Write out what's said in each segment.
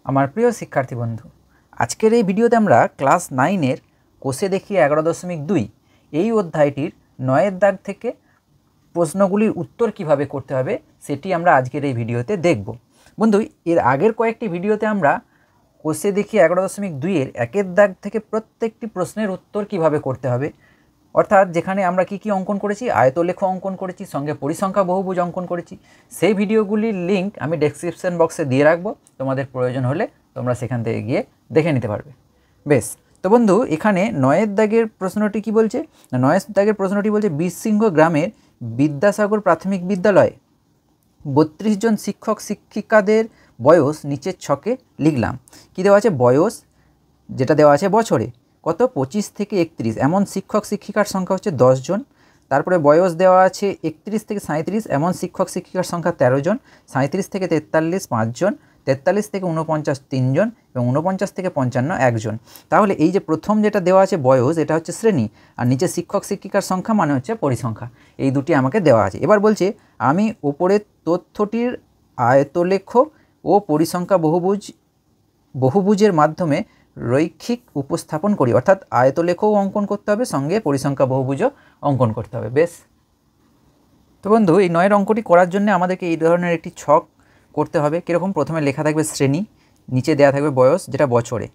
আমার প্রিয় শিক্ষার্থী বন্ধু, আজকের এই ভিডিওতে আমরা ক্লাস 9-এর কোষে দেখি 11.2 এই অধ্যায়টির 9-এর দাগ থেকে প্রশ্নগুলির উত্তর কিভাবে করতে হবে সেটি আমরা আজকের এই ভিডিওতে দেখব। বন্ধু, এর আগের কয়েকটি ভিডিওতে আমরা কোষে দেখি 11.2-এর 1-এর দাগ থেকে প্রত্যেকটি প্রশ্নের উত্তর কিভাবে করতে হবে, অর্থাৎ যেখানে আমরা কি অঙ্কন করেছি, আয়তলেখ অঙ্কন করেছি, সঙ্গে পরিসংখ্যা বহুভুজ অঙ্কন করেছি, সেই ভিডিওগুলির লিঙ্ক আমি ডেসক্রিপশন বক্সে দিয়ে রাখবো। তোমাদের প্রয়োজন হলে তোমরা সেখান থেকে গিয়ে দেখে নিতে পারবে। বেশ, তো বন্ধু, এখানে 9-এর দাগের প্রশ্নটি কি বলছে? 9-এর দাগের প্রশ্নটি বলছে বীরসিংহ গ্রামের বিদ্যাসাগর প্রাথমিক বিদ্যালয়ে 32 জন শিক্ষক শিক্ষিকাদের বয়স নিচের ছকে লিখলাম। কি দেওয়া আছে? বয়স যেটা দেওয়া আছে বছরে কত, 25 থেকে 31, এমন শিক্ষক শিক্ষিকার সংখ্যা হচ্ছে 10 জন। তারপরে বয়স দেওয়া আছে 31 থেকে 37, এমন শিক্ষক শিক্ষিকার সংখ্যা 13 জন। 37 থেকে 43 5 জন, 43 থেকে 49 3 জন এবং 49 থেকে 55 1 জন। তাহলে এই যে প্রথম যেটা দেওয়া আছে বয়স, এটা হচ্ছে শ্রেণী, আর নিচে শিক্ষক শিক্ষিকার সংখ্যা মানে হচ্ছে পরিসংখ্যা। এই দুটি আমাকে দেওয়া আছে। এবার বলছে আমি উপরের তথ্যটির আয়তলেখ ও পরিসংখ্যা বহুভুজের মাধ্যমে রৈখিক উপস্থাপন করি, অর্থাৎ আয়তলেখও অঙ্কন করতে হবে, সঙ্গে পরিসংখ্যা বহুভুজও অঙ্কন করতে হবে। বেশ, তো বন্ধু, এই 9-এর অঙ্কটি করার জন্য আমাদেরকে এই ধরনের একটি ছক করতে হবে। কীরকম? প্রথমে লেখা থাকবে শ্রেণী, নিচে দেওয়া থাকবে বয়স যেটা বছরে,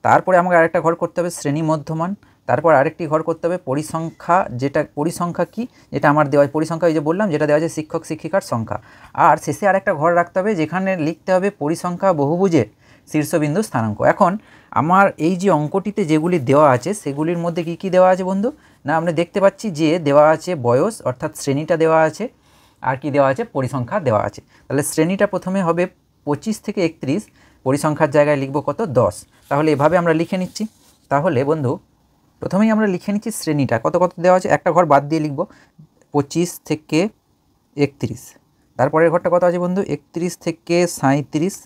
তারপরে আমাকে আরেকটা ঘর করতে হবে শ্রেণী মধ্যমান, তারপর আরেকটি ঘর করতে হবে পরিসংখ্যা, যেটা পরিসংখ্যা কি, যেটা আমার দেওয়া পরিসংখ্যা, এই যে বললাম যেটা দেওয়া আছে শিক্ষক শিক্ষিকার সংখ্যা, আর শেষে আরেকটা ঘর রাখতে হবে যেখানে লিখতে হবে পরিসংখ্যা বহুভুজের শীর্ষবিন্দু স্থানাঙ্ক। এখন আমার এই যে অঙ্কটিতে যেগুলি দেওয়া আছে সেগুলির মধ্যে কি কি দেওয়া আছে বন্ধু? না, আমরা দেখতে পাচ্ছি যে দেওয়া আছে বয়স অর্থাৎ শ্রেণীটা দেওয়া আছে, আর কি দেওয়া আছে? পরিসংখ্যা দেওয়া আছে। তাহলে শ্রেণীটা প্রথমে হবে 25 থেকে 31, পরিসংখ্যার জায়গায় লিখব কত? 10। তাহলে এভাবে আমরা লিখে নিচ্ছি। তাহলে বন্ধু, প্রথমেই আমরা লিখে নিচ্ছি শ্রেণীটা কত কত দেওয়া আছে, একটা ঘর বাদ দিয়ে লিখব 25 থেকে 31। তারপরের ঘরটা কত আছে বন্ধু? 31 থেকে 37।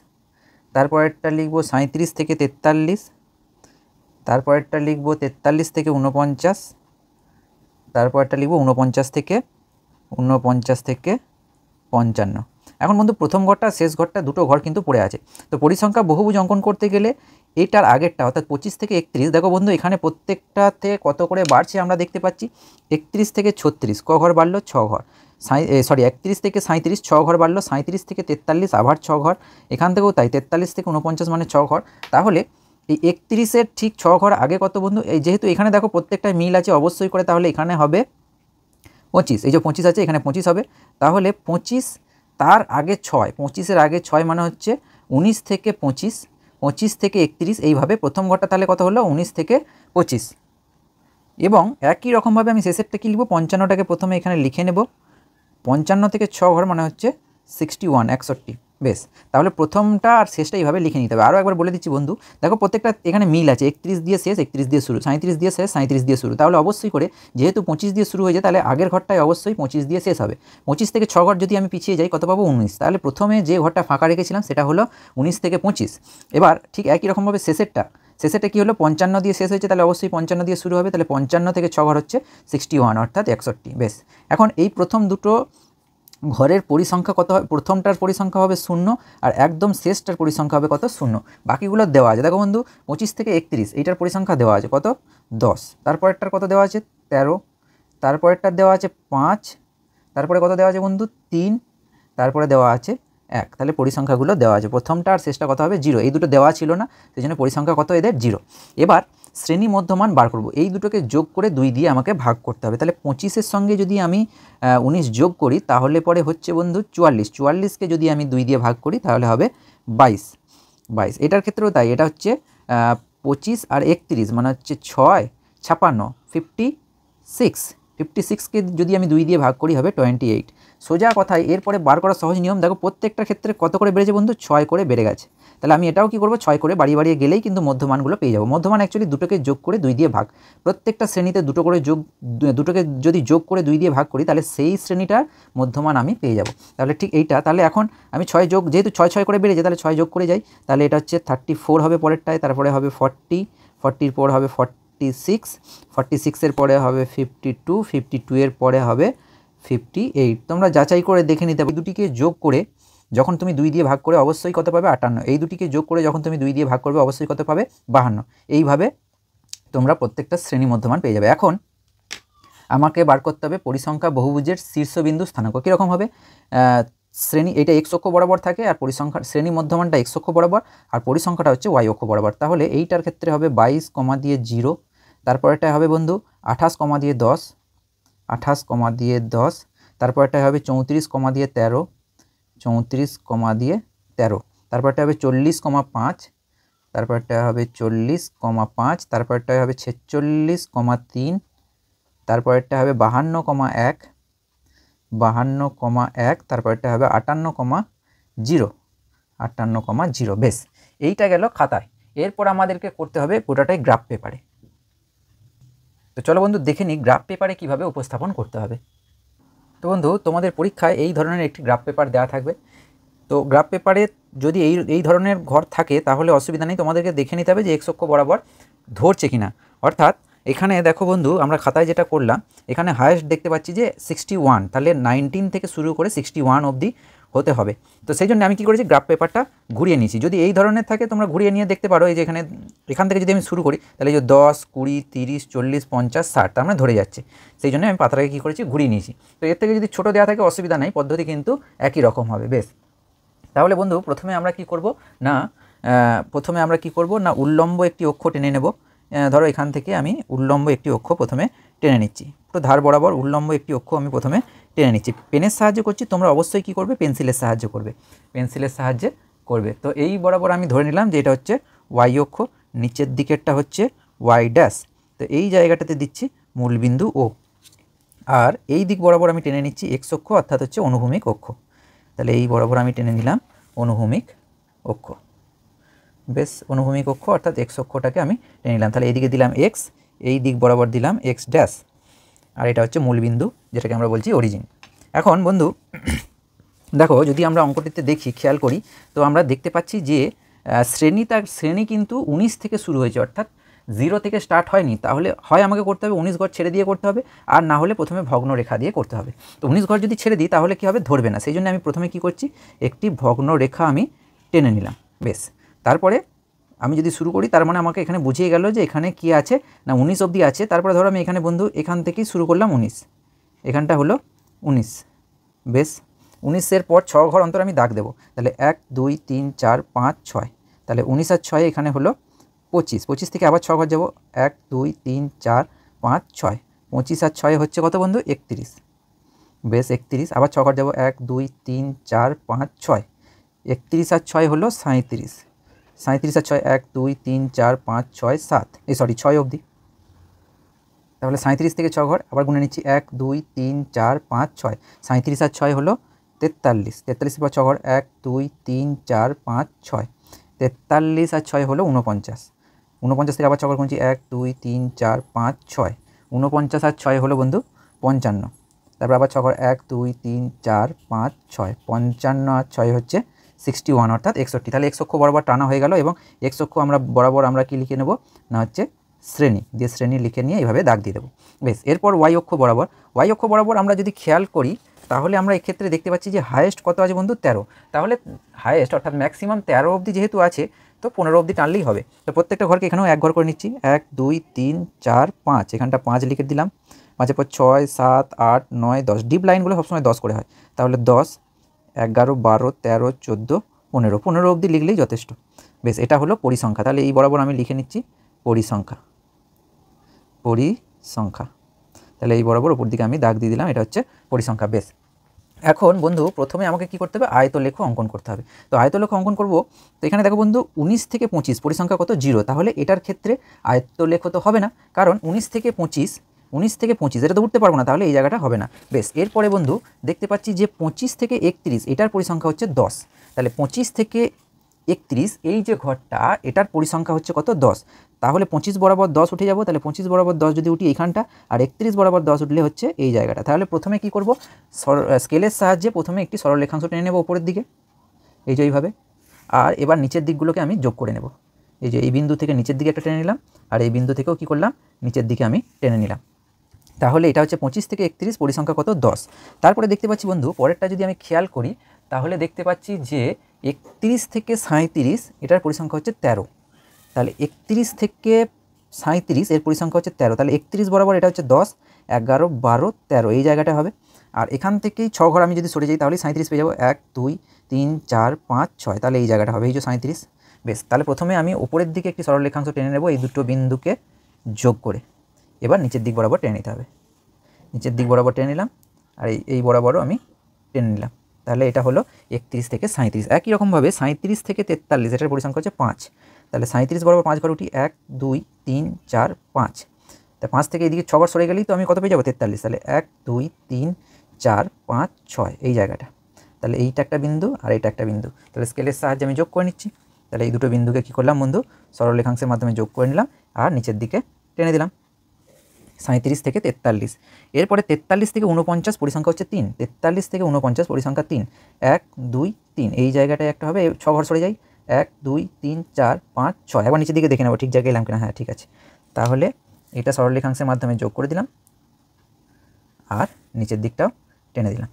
তারপরেরটা লিখব 37 থেকে 43। তারপরেরটা লিখব 43 থেকে 49। তারপরেরটা লিখব 49 থেকে 55। এখন বন্ধু, প্রথম ঘরটা শেষ ঘরটা দুটো ঘর কিন্তু পড়ে আছে। তো পরিসংখ্যা বহুভুজ অঙ্কন করতে গেলে এইটার আগেরটা অর্থাৎ 25 থেকে 31, দেখো বন্ধু এখানে প্রত্যেকটাতে কত করে বাড়ছে আমরা দেখতে পাচ্ছি। 31 থেকে 36 ক ঘর বাড়লো? 6 ঘর। 31 থেকে 37 6 ঘর বাড়লো। 37 থেকে 43 আবার 6 ঘর। এখান থেকেও তাই, 43 থেকে 49 মানে 6 ঘর। তাহলে এই 31-এর ঠিক 6 ঘর আগে কত বন্ধু? এই যেহেতু এখানে দেখো প্রত্যেকটা মিল আছে অবশ্যই করে, তাহলে এখানে হবে 25। এই যে 25 আছে এখানে 25 হবে। তাহলে 25 তার আগে 6, 25-এর আগে 6 মানে হচ্ছে 19 থেকে 25, 25 থেকে 31, এইভাবে প্রথম ঘরটা তাহলে কত হলো? 19 থেকে 25। এবং একই রকমভাবে আমি শেষেরটা কি লিখব? 55টাকে প্রথমে এখানে লিখে নেব। 55 থেকে 6 ঘর মানে হচ্ছে 61, 61। বেশ, তাহলে প্রথমটা আর শেষটা এইভাবে লিখে নিতে হবে। আরও একবার বলে দিচ্ছি বন্ধু, দেখো প্রত্যেকটা এখানে মিল আছে, 31 দিয়ে শেষ, 31 দিয়ে শুরু, 37 দিয়ে শেষ, 37 দিয়ে শুরু। তাহলে অবশ্যই করে যেহেতু 25 দিয়ে শুরু হয়ে যায়, তাহলে আগের ঘরটায় অবশ্যই 25 দিয়ে শেষ হবে। 25 থেকে 6 ঘর যদি আমি পিছিয়ে যাই কত পাবো? 19। তাহলে প্রথমে যে ঘরটা ফাঁকা রেখেছিলাম সেটা হলো 19 থেকে 25। এবার ঠিক একই রকমভাবে শেষেরটা কি হলো? 55 দিয়ে শেষ হয়েছে, তাহলে অবশ্যই 55 দিয়ে শুরু হবে। তাহলে 55 থেকে 6 ঘর হচ্ছে 61 অর্থাৎ 61। বেশ, এখন এই প্রথম দুটো ঘরের পরিসংখ্যা কত হবে? প্রথমটার পরিসংখ্যা হবে 0, আর একদম শেষটার পরিসংখ্যা হবে কত? 0। বাকিগুলো দেওয়া আছে, দেখো বন্ধু 25 থেকে 31 এইটার পরিসংখ্যা দেওয়া আছে কত? 10। তারপরেরটার কত দেওয়া আছে? 13। তারপরেরটার দেওয়া আছে 5। তারপরে কত দেওয়া আছে বন্ধু? 3। তারপরে দেওয়া আছে 1। তাহলে পরিসংখ্যাগুলো দেওয়া আছে, প্রথমটা আর শেষটা কত হবে? 0। এই দুটো দেওয়া ছিল না, সেই জন্য পরিসংখ্যা কত এদের? 0। এবার শ্রেণী মধ্যমান বার করব। এই দুটোকে যোগ করে 2 দিয়ে আমাকে ভাগ করতে হবে। তাহলে 25-এর সঙ্গে যদি আমি 19 যোগ করি তাহলে পরে হচ্ছে বন্ধু 44। 44কে যদি আমি 2 দিয়ে ভাগ করি তাহলে হবে 22। এটার ক্ষেত্রেও তাই, এটা হচ্ছে 25 আর 31 মানে হচ্ছে 6 56 56। 56কে যদি আমি 2 দিয়ে ভাগ করি হবে 28। সোজা কথায় এরপরে বার করা সহজ নিয়ম, দেখো প্রত্যেকটা ক্ষেত্রে কত করে বেড়েছে বন্ধু? 6 করে বেড়ে গেছে। তাহলে আমি এটাও কি করব? 6 করে বাড়িয়ে গেলেই কিন্তু মধ্যমানগুলো পেয়ে যাব। মধ্যমান অ্যাকচুয়ালি দুটোকে যোগ করে 2 দিয়ে ভাগ, প্রত্যেকটা শ্রেণীতে দুটোকে যদি যোগ করে 2 দিয়ে ভাগ করি তাহলে সেই শ্রেণীটার মধ্যমান আমি পেয়ে যাব। তাহলে ঠিক এইটা, তাহলে এখন আমি 6 যোগ, যেহেতু 6 করে বেড়েছে তাহলে 6 যোগ করে যাই, তাহলে এটা হচ্ছে 34 হবে পরেরটায়, তারপরে হবে 40, 40-এর পর হবে 46, 46-এর পরে হবে 52, 52-এর পরে হবে 58। তোমরা যাচাই করে দেখে নিতে হবে। দুটিকে যোগ করে যখন তুমি 2 দিয়ে ভাগ করে অবশ্যই কত পাবে 58, এই দুটিকে যোগ করে যখন তুমি 2 দিয়ে ভাগ করবে অবশ্যই কত পাবে 52। এইভাবে তোমরা প্রত্যেকটা শ্রেণী মধ্যমান পেয়ে যাবে। এখন আমাকে বার করতে হবে পরিসংখ্যা বহুভুজের শীর্ষবিন্দু স্থানাঙ্ক। কীরকম হবে? শ্রেণী এটা x অক্ষ বরাবর থাকে আর পরিসংখ্যার শ্রেণী মধ্যমানটা x অক্ষ বরাবর আর পরিসংখ্যাটা হচ্ছে y অক্ষ বরাবর। তাহলে এইটার ক্ষেত্রে হবে 22, দিয়ে 0, তারপরেটা হবে বন্ধু 28, দিয়ে 10, 28, দিয়ে 10, তারপরটা হবে 34, দিয়ে 13, 34, দিয়ে 13, তারপরটা হবে 40,5, তারপরটা হবে 40,5, তারপরটা হবে 46,3, তারপরটা হবে 52,1, 52,1, তারপরটা হবে 58,0, 58,0। বেশ, এইটা গেল খাতায়। এরপর আমাদেরকে করতে হবে গোটাটাই গ্রাফ পেপারে। তো চলো বন্ধু দেখে নিই গ্রাফ পেপারে কীভাবে উপস্থাপন করতে হবে। তো বন্ধু তোমাদের পরীক্ষায় এই ধরনের একটি গ্রাফ পেপার দেওয়া থাকবে। তো গ্রাফ পেপারে যদি এই ধরনের ঘর থাকে তাহলে অসুবিধা নেই, তোমাদেরকে দেখে নিতে হবে যে x অক্ষ বরাবর ধরছে কিনা। অর্থাৎ এখানে দেখো বন্ধু আমরা খাতায় যেটা করলাম, এখানে হায়েস্ট দেখতে পাচ্ছি যে 61, তাহলে 19 থেকে শুরু করে 61 অবধি হতে হবে। তো সেই জন্য আমি কী করেছি, গ্রাফ পেপারটা ঘুরিয়ে নিয়েছি। যদি এই ধরনের থাকে তোমরা ঘুরিয়ে নিয়ে দেখতে পারো। এই যে এখান থেকে যদি আমি শুরু করি তাহলে যে 10, 20, 30, 40, 50, 60 তার মানে ধরে যাচ্ছে। সেই জন্য আমি পাতাটাকে কী করেছি, ঘুরিয়ে নিয়েছি। তো এর থেকে যদি ছোটো দেওয়া থাকে অসুবিধা নাই, পদ্ধতি কিন্তু একই রকম হবে। বেশ, তাহলে বন্ধু প্রথমে আমরা কি করব না উল্লম্ব একটি অক্ষ টেনে নেব। ধরো এখান থেকে আমি উল্লম্ব একটি অক্ষ প্রথমে টেনে নিচ্ছি, পুরো ধার বরাবর উল্লম্ব একটি অক্ষ আমি প্রথমে টেনে নিচ্ছি। পেনের সাহায্যে করছি, তোমরা অবশ্যই কি করবে, পেন্সিলের সাহায্যে করবে। তো এই বরাবর আমি ধরে নিলাম যে এটা হচ্ছে ওয়াই অক্ষ, নিচের দিকেরটা হচ্ছে ওয়াই ড্যাশ। তো এই জায়গাটাতে দিচ্ছি মূলবিন্দু ও, আর এই দিক বরাবর আমি টেনে নিচ্ছি এক্স অক্ষ, অর্থাৎ হচ্ছে অনুভূমিক অক্ষ। তাহলে এই বরাবর আমি টেনে নিলাম অনুভূমিক অক্ষ। বেশ, অনুভূমিক অক্ষ অর্থাৎ এক্স অক্ষটাকে আমি টেনে নিলাম। তাহলে এইদিকে দিলাম এক্স, এই দিক বরাবর দিলাম এক্স ড্যাশ, আর এটা হচ্ছে মূলবিন্দু যেটাকে আমরা বলছি অরিজিন। এখন বন্ধু দেখো যদি আমরা অঙ্কটিতে দেখি, খেয়াল করি, তো আমরা দেখতে পাচ্ছি যে শ্রেণী কিন্তু 19 থেকে শুরু হয়েছে, অর্থাৎ 0 থেকে স্টার্ট হয়নি। তাহলে হয় আমাকে করতে হবে 19 ঘর ছেড়ে দিয়ে করতে হবে, আর না হলে প্রথমে ভগ্ন রেখা দিয়ে করতে হবে। তো 19 ঘর যদি ছেড়ে দিই তাহলে কী হবে, ধরবে না। সেই জন্য আমি প্রথমে কি করছি, একটি ভগ্ন রেখা আমি টেনে নিলাম। বেশ, তারপরে আমি যদি শুরু করি তার মানে আমাকে এখানে বুঝিয়ে গেল যে এখানে কি আছে না 19 অবধি আছে। তারপরে ধরো আমি এখানে বন্ধু এখান থেকেই শুরু করলাম 19, এখানটা হলো 19। বেশ, 19-এর পর 6 ঘর অন্তর আমি দাগ দেবো। তাহলে 1, 2, 3, 4, 5, 6, তাহলে 19 আর 6 এখানে হলো 25। 25 থেকে আবার 6 ঘর যাবো, 1, 2, 3, 4, 5, 6, 25 আর 6 হচ্ছে কত বন্ধু, 31। বেশ, 31, আবার 6 ঘর যাবো, 1, 2, 3, 4, 5, 6, 31 আর 6 হলো 37। 37 আর 6, 1, 2, 3, 4, 5, 6, 7, 6 অবধি। তাহলে 37 থেকে 6 ঘর আবার গুনে নিচ্ছি, 1, 2, 3, 4, 5, 6, 37 আর 6 হলো 43। 43 পর 6 ঘর, 1, 2, 3, 4, 5, 6, 43 আর 6 হলো 49। 49 থেকে আবার 6 ঘর গুনছি, 1, 2, 3, 4, 5, 6, 49 আর 6 হলো বন্ধু 55। তারপর আবার 6 ঘর, 1, 2, 3, 4, 5, 6, 55 আর 6 হচ্ছে 61, অর্থাৎ 61। তাহলে এক্স অক্ষ বরাবর টানা হয়ে গেল, এবং এক্স অক্ষ বরাবর আমরা কি লিখে নেব না হচ্ছে শ্রেণী দিয়ে, শ্রেণী লিখে নিয়ে এইভাবে দাগ দিয়ে দেবো। বেশ, এরপর ওয়াই অক্ষ বরাবর আমরা যদি খেয়াল করি তাহলে আমরা এক্ষেত্রে দেখতে পাচ্ছি যে হায়েস্ট কত আছে বন্ধু, 13। তাহলে হায়েস্ট অর্থাৎ ম্যাক্সিমাম 13 অবধি যেহেতু আছে, তো 15 অবধি টানলেই হবে। তো প্রত্যেকটা ঘরকে এখানেও এক ঘর করে নিচ্ছি, 1, 2, 3, 4, 5, এখানটা 5 লিখে দিলাম। 5-এর পর 6, 7, 8, 9, 10, ডিপ লাইনগুলো সবসময় 10 করে হয়। তাহলে 10, 11, 12, 13, 14, 15, 15 অবধি লিখলেই যথেষ্ট। বেশ, এটা হলো পরিসংখ্যা। তাহলে এই বরাবর আমি লিখে নিচ্ছি পরিসংখ্যা। তাহলে এই বরাবর উপর দিকে আমি দাগ দিয়ে দিলাম, এটা হচ্ছে পরিসংখ্যা। বেশ, এখন বন্ধু প্রথমে আমাকে কি করতে হবে, আয়তলেখ অঙ্কন করতে হবে। তো আয়তলেখ অঙ্কন করব, তো এখানে দেখো বন্ধু 19 থেকে 25 পরিসংখ্যা কত, 0। তাহলে এটার ক্ষেত্রে আয়তলেখ তো হবে না, কারণ 19 থেকে 25 এটা তো উঠতে পারবো না, তাহলে এই জায়গাটা হবে না। বেশ, এরপরে বন্ধু দেখতে পাচ্ছি যে 25 থেকে 31 এটার পরিসংখ্যা হচ্ছে 10। তাহলে 25 থেকে 31 এই যে ঘরটা, এটার পরিসংখ্যা হচ্ছে কত, 10। তাহলে 25 বরাবর 10 উঠে যাব। তাহলে 25 বরাবর 10 যদি উঠি এইখানটা, আর 31 বরাবর 10 উঠলে হচ্ছে এই জায়গাটা। তাহলে প্রথমে কি করব, স্কেলের সাহায্যে প্রথমে একটি সরল রেখাংশ টেনে নেব উপরের দিকে, এই যে এইভাবে। আর এবার নিচের দিকগুলোকে আমি যোগ করে নেব। এই যে এই বিন্দু থেকে নিচের দিকে একটা টেনে নিলাম, আর এই বিন্দু থেকেও কি করলাম, নিচের দিকে আমি টেনে নিলাম। তাহলে এটা হচ্ছে 25 থেকে 31 পরিসংখ্যা কত, 10। তারপরে দেখতে পাচ্ছি বন্ধু পরেরটা যদি আমি খেয়াল করি, তাহলে দেখতে পাচ্ছি যে 31 থেকে 37 এটার পরিসংখ্যা হচ্ছে 13। তাহলে 31 থেকে 37 এর পরিসংখ্যা হচ্ছে 13। তাহলে 31 বরাবর এটা হচ্ছে 10, 11, 12, 13 এই জায়গাটা হবে। আর এখান থেকেই 6 ঘর আমি যদি সরে যাই তাহলে 37 পেয়ে যাবো। 1 2 3 4 5 6, তাহলে এই জায়গাটা হবে, এই যে 37। বেশ, তাহলে প্রথমে আমি উপরের দিকে একটি সরলরেখাংশ টেনে নেব এই দুটো বিন্দুকে যোগ করে। এবার নিচের দিক বরাবর টেনে নিতে হবে। নিচের দিক বরাবর টেনে নিলাম, আর এই বরাবরও আমি টেনে নিলাম। তাহলে এটা হলো 31 থেকে 37। একই রকমভাবে 37 থেকে 43 এটার পরিসংখ্যা হচ্ছে 5। তাহলে 37 বরাবর 5 ঘর উঠি, 1 2 3 4 5। তা 5 থেকে এদিকে 6 ঘর সরে গেলেই তো আমি কত পেয়ে যাবো? 43। তাহলে 1 2 3 4 5 6 এই জায়গাটা। তাহলে এইটা একটা বিন্দু আর এইটা একটা বিন্দু। তাহলে স্কেলের সাহায্যে আমি যোগ করে নিচ্ছি। তাহলে এই দুটো বিন্দুকে কী করলাম বন্ধু? সরলরেখাংশের মাধ্যমে যোগ করে নিলাম আর নিচের দিকে টেনে দিলাম। 37 থেকে 43। এরপরে 43 থেকে 49 পরিসংখ্যা হচ্ছে 3। 43 থেকে 49 পরিসংখ্যা 3। 1 2 3 এই জায়গাটায় একটা হবে, 6 ঘর সরে যাই। 1 2 3 4 5 6। একবার নিচের দিকে দেখে নেবো ঠিক জায়গায় এলাম কিনা। হ্যাঁ ঠিক আছে। তাহলে এটা সরলরেখাংশের মাধ্যমে যোগ করে দিলাম আর নিচের দিকটাও টেনে দিলাম।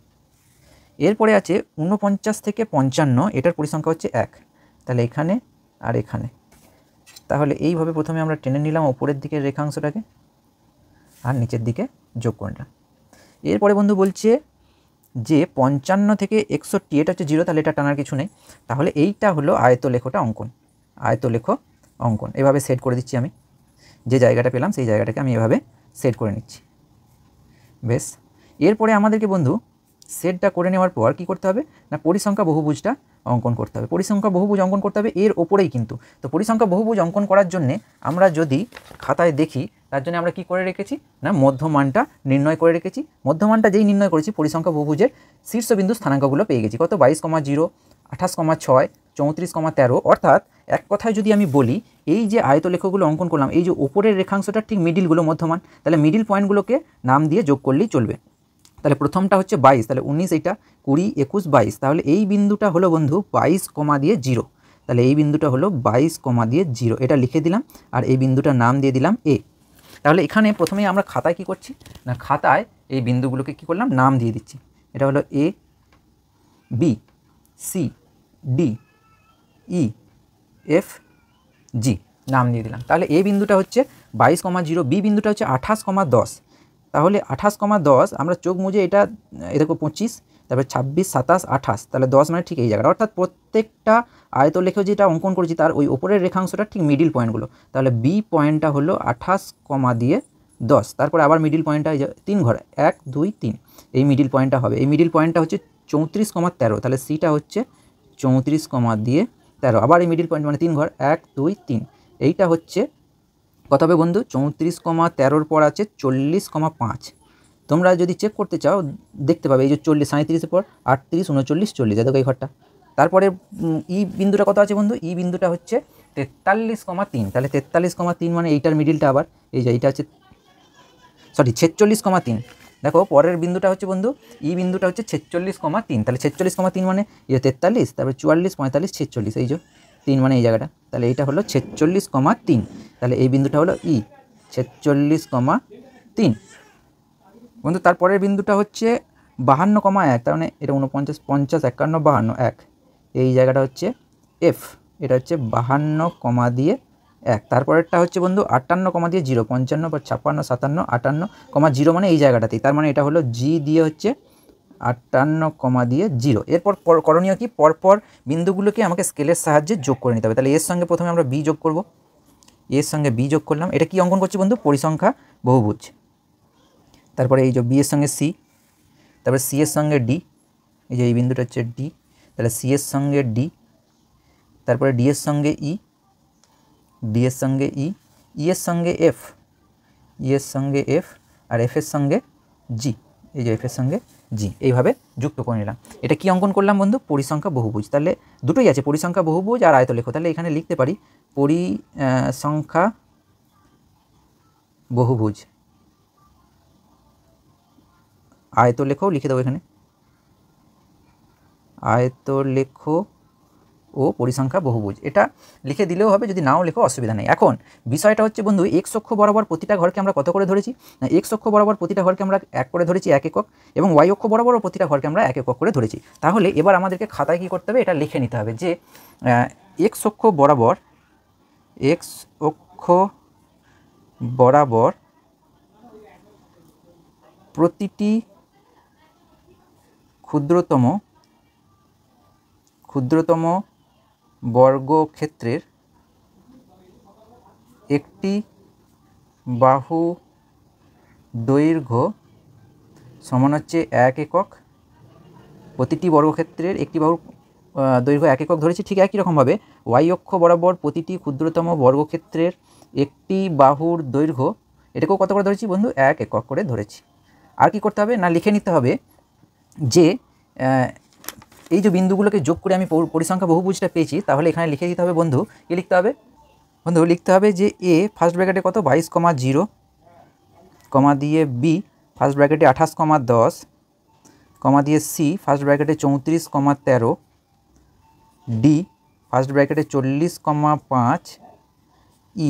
এরপরে আছে 49 থেকে 55, এটার পরিসংখ্যা হচ্ছে 1। তাহলে এখানে আর এখানে। তাহলে এইভাবে প্রথমে আমরা টেনে নিলাম ওপরের দিকের রেখাংশটাকে আর নিচের দিকে যোগ করে নিলাম। এরপরে বন্ধু বলছে যে 55 থেকে 61, এটা হচ্ছে 0, তাহলে এটা টানার কিছু নেই। তাহলে এইটা হলো আয়তলেখটা অঙ্কন। আয়তলেখ অঙ্কন এভাবে সেট করে দিচ্ছি আমি। যে জায়গাটা পেলাম সেই জায়গাটাকে আমি এভাবে সেট করে নিচ্ছি। বেশ, এরপরে আমাদেরকে বন্ধু সেটটা করে নেওয়ার পর কী করতে হবে না, পরিসংখ্যা বহুভুজটা অঙ্কন করতে হবে। পরিসংখ্যা বহুভুজ অঙ্কন করতে হবে এর ওপরেই কিন্তু। তো পরিসংখ্যা বহুভুজ অঙ্কন করার জন্যে আমরা যদি খাতায় দেখি, তার জন্য আমরা কি করে রেখেছি না, মধ্যমানটা নির্ণয় করে রেখেছি। মধ্যমানটা যেই নির্ণয় করেছি পরিসংখ্যা বহুভুজের শীর্ষবিন্দু স্থানাঙ্কগুলো পেয়ে গেছি। কত? 22,0, 28,6, 34,13। অর্থাৎ এক কথায় যদি আমি বলি, এই যে আয়তলেখগুলো অঙ্কন করলাম, এই যে ওপরের রেখাংশটা ঠিক মিডিলগুলো মধ্যমান, তাহলে মিডিল পয়েন্টগুলোকে নাম দিয়ে যোগ করলেই চলবে। তাহলে প্রথমটা হচ্ছে 22, তাহলে 19, এইটা 20, 21, 22। তাহলে এই বিন্দুটা হলো বন্ধু 22,0। তাহলে এই বিন্দুটা হলো 22,0, এটা লিখে দিলাম আর এই বিন্দুটার নাম দিয়ে দিলাম এ। তাহলে এখানে প্রথমেই আমরা খাতায় কি করছি না, খাতায় এই বিন্দুগুলোকে কি করলাম, নাম দিয়ে দিচ্ছি। এটা হলো এ, B, C, D, E, F, জি, নাম দিয়ে দিলাম। তাহলে এ বিন্দুটা হচ্ছে 22,0, বি বিন্দুটা হচ্ছে 28,10। তাহলে 28,10 আমরা চোখ মুজে এটা দেখো 25, তারপরে 26, 27, 28, তাহলে 10 মানে ঠিক এই জায়গাটা। অর্থাৎ প্রত্যেকটা আয়তলেখ যেটা অঙ্কন করেছি তার ওই ওপরের রেখাংশটা ঠিক মিডিল পয়েন্টগুলো। তাহলে বি পয়েন্টটা হলো 28,10। তারপরে আবার মিডিল পয়েন্টটা 3 ঘর, 1 2 3, এই মিডিল পয়েন্টটা হবে। এই মিডিল পয়েন্টটা হচ্ছে 34,13। তাহলে সিটা হচ্ছে 34,13। আবার এই মিডিল পয়েন্ট মানে 3 ঘর, 1 2 3, এইটা হচ্ছে কত হবে বন্ধু? 34,13 পর আছে 40,5। তোমরা যদি চেক করতে চাও দেখতে পাবে এই যে 40, 37-এর পর 38, 39, 40, দেখো এই ঘরটা। তারপরে ই বিন্দুটা কত আছে বন্ধু? ই বিন্দুটা হচ্ছে 43,3। তাহলে 43,3 মানে এইটার মিডিলটা আবার এই যে এইটা হচ্ছে 46,3। দেখো পরের বিন্দুটা হচ্ছে বন্ধু ই বিন্দুটা হচ্ছে 46,3। তাহলে 46,3 মানে এই 43, তারপরে 44, 45, 46, এই যে 3 মানে এই জায়গাটা। তাহলে এইটা হলো 46,3। তাহলে এই বিন্দুটা হলো ই, 46,3 বন্ধু। তারপরের বিন্দুটা হচ্ছে 52,1, তার মানে এটা 49, 50, 51, 52, 1, এই জায়গাটা হচ্ছে এফ, এটা হচ্ছে 52,1। তারপরেরটা হচ্ছে বন্ধু 58,0, 55, 56, 57, 58,0 মানে এই জায়গাটাতেই। তার মানে এটা হলো জি দিয়ে হচ্ছে 58,0। এরপর করণীয় কি, পরপর বিন্দুগুলোকে আমাকে স্কেলের সাহায্যে যোগ করে নিতে হবে। তাহলে এর সঙ্গে প্রথমে আমরা বি যোগ করব, এর সঙ্গে বি যোগ করলাম। এটা কি অঙ্কন করছি বন্ধু? পরিসংখ্যা বহুভুজ। তারপরে এই যে বি এর সঙ্গে সি, তারপরে সি এর সঙ্গে ডি, এই যে এই বিন্দুটা হচ্ছে ডি, তাহলে সি এর সঙ্গে ডি, তারপরে ডি এর সঙ্গে ই, ডি এর সঙ্গে ই, ই এর সঙ্গে এফ, ই এর সঙ্গে এফ, আর এফ এর সঙ্গে জি, এই যে এফ এর সঙ্গে জি, এইভাবে যুক্ত করে নিলাম। এটা কি অঙ্কন করলাম বন্ধু? পরিসংখ্যা বহুভুজ। তাহলে দুটোই আছে, পরিসংখ্যা বহুভুজ আর আয়তলেখ। তাহলে এখানে লিখতে পারি পরিসংখ্যা বহুভুজ, আয়তলেখও লিখে দেবো এখানে, আয়তলেখ ও পরিসংখ্যা বহুভুজ। এটা লিখে দিলেও হবে, যদি নাও লেখো অসুবিধা নেই। এখন বিষয়টা হচ্ছে বন্ধু, এক্স অক্ষ বরাবর প্রতিটা ঘরকে আমরা কত করে ধরেছি না, এক্স অক্ষ বরাবর প্রতিটা ঘরকে আমরা 1 করে ধরেছি, 1 একক, এবং ওয়াই অক্ষ বরাবরও প্রতিটা ঘরকে আমরা 1 একক করে ধরেছি। তাহলে এবার আমাদেরকে খাতায় কী করতে হবে, এটা লিখে নিতে হবে যে এক্স অক্ষ বরাবর প্রতিটি ক্ষুদ্রতম বর্গক্ষেত্রের একটি বাহু দৈর্ঘ্য সমান হচ্ছে 1 একক। প্রতিটি বর্গক্ষেত্রের একটি বাহুর দৈর্ঘ্য 1 একক ধরেছি। ঠিক একই রকমভাবে ওয়াই অক্ষ বরাবর প্রতিটি ক্ষুদ্রতম বর্গক্ষেত্রের একটি বাহুর দৈর্ঘ্য, এটাকেও কত করে ধরেছি বন্ধু, 1 একক করে ধরেছি। আর কি করতে হবে না, লিখে নিতে হবে যে এই যে বিন্দুগুলোকে যোগ করে আমি পরিসংখ্যা বহুভুজটা পেয়েছি, তাহলে এখানে লিখে দিতে হবে বন্ধু, কি লিখতে হবে বন্ধু, লিখতে হবে যে এ ফার্স্ট ব্র্যাকেটে কত 22,0 কমা দিয়ে বি ফার্স্ট ব্র্যাকেটে 28,10 কমা দিয়ে সি ফার্স্ট ব্র্যাকেটে 34,13 ডি ফার্স্ট ব্র্যাকেটে 40,5 ই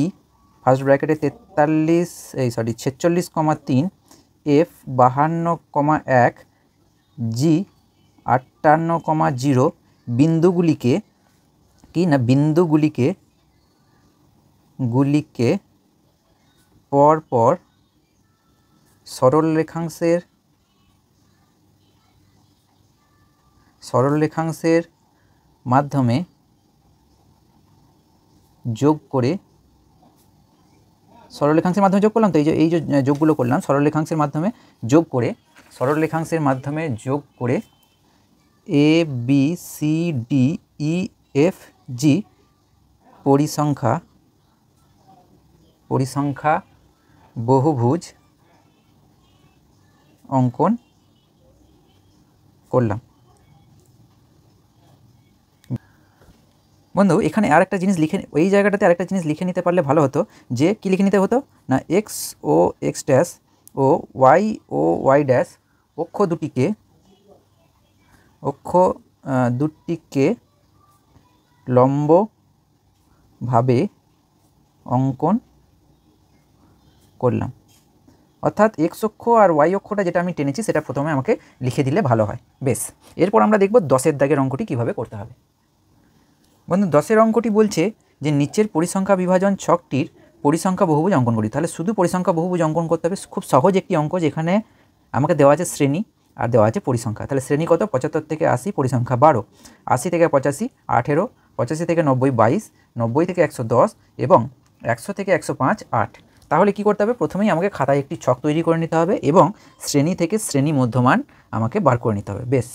ফার্স্ট ব্র্যাকেটে 46,3 এফ 52,1 জি 58,0 বিন্দুগুলিকে পরপর সরল রেখাংশের মাধ্যমে যোগ করে, সরল রেখাংশের মাধ্যমে যোগ করলাম, তো এই যে যোগগুলো করলাম সরল রেখাংশের মাধ্যমে যোগ করে A B C D E F G পরিসংখ্যা বহুভুজ অঙ্কন করলাম। বন্ধু এখানে আরেকটা জিনিস এই জায়গাটাতে আরেকটা জিনিস লিখে নিতে পারলে ভালো হতো, যে কি লিখে নিতে হতো না, এক্স ও x dash O Y dash অক্ষ দুটিকে লম্বভাবে অঙ্কন করলাম। অর্থাৎ এক্স অক্ষ আর ওয়াই অক্ষটা যেটা আমি টেনেছি সেটা প্রথমে আমাকে লিখে দিলে ভালো হয়। বেশ, এরপর আমরা দেখব 10-এর দাগের অঙ্কটি কীভাবে করতে হবে। বন্ধু 10-এর অঙ্কটি বলছে যে নিচের পরিসংখ্যা বিভাজন ছকটির পরিসংখ্যা বহুভুজ অঙ্কন করি। তাহলে শুধু পরিসংখ্যা বহুভুজ অঙ্কন করতে হবে। খুব সহজ একটি অঙ্ক, যেখানে আমাকে দেওয়া আছে শ্রেণী আর দেওয়া আছে পরিসংখ্যা। তাহলে শ্রেণী কত, 75 থেকে 80, পরিসংখ্যা 12, 80 থেকে 85 18, 85 থেকে 90 22, 90 থেকে 110 এবং 100 থেকে 105 8। তাহলে কি করতে হবে, প্রথমেই আমাকে খাতায় একটি ছক তৈরি করে নিতে হবে এবং শ্রেণী থেকে শ্রেণী মধ্যমান আমাকে বার করে নিতে হবে। বেশ,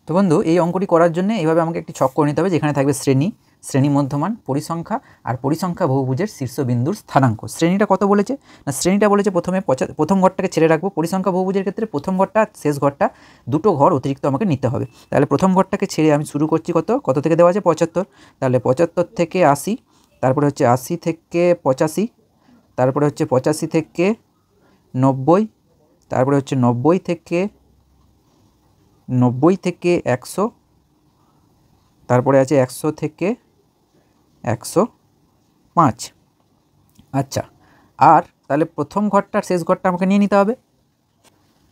তো বন্ধু এই অঙ্কটি করার জন্য এইভাবে আমাকে একটি ছক করে নিতে হবে, যেখানে থাকবে শ্রেণী মধ্যমান, পরিসংখ্যা আর পরিসংখ্যা বহুভুজের শীর্ষবিন্দুর স্থানাঙ্ক। শ্রেণীটা কত বলেছে না, শ্রেণীটা বলেছে প্রথম ঘরটাকে ছেড়ে রাখবো। পরিসংখ্যা বহুভুজের ক্ষেত্রে প্রথম ঘরটা শেষ ঘরটা দুটো ঘর অতিরিক্ত আমাকে নিতে হবে। তাহলে প্রথম ঘরটাকে ছেড়ে আমি শুরু করছি কত থেকে দেওয়া আছে 75। তাহলে 75 থেকে 80, তারপরে হচ্ছে 80 থেকে 85, তারপরে হচ্ছে 85 থেকে 90, তারপরে হচ্ছে 90 থেকে 100, তারপরে আছে 100 থেকে 105। আচ্ছা, আর তাহলে প্রথম ঘরটার শেষ ঘরটা আমাকে নিয়ে নিতে হবে।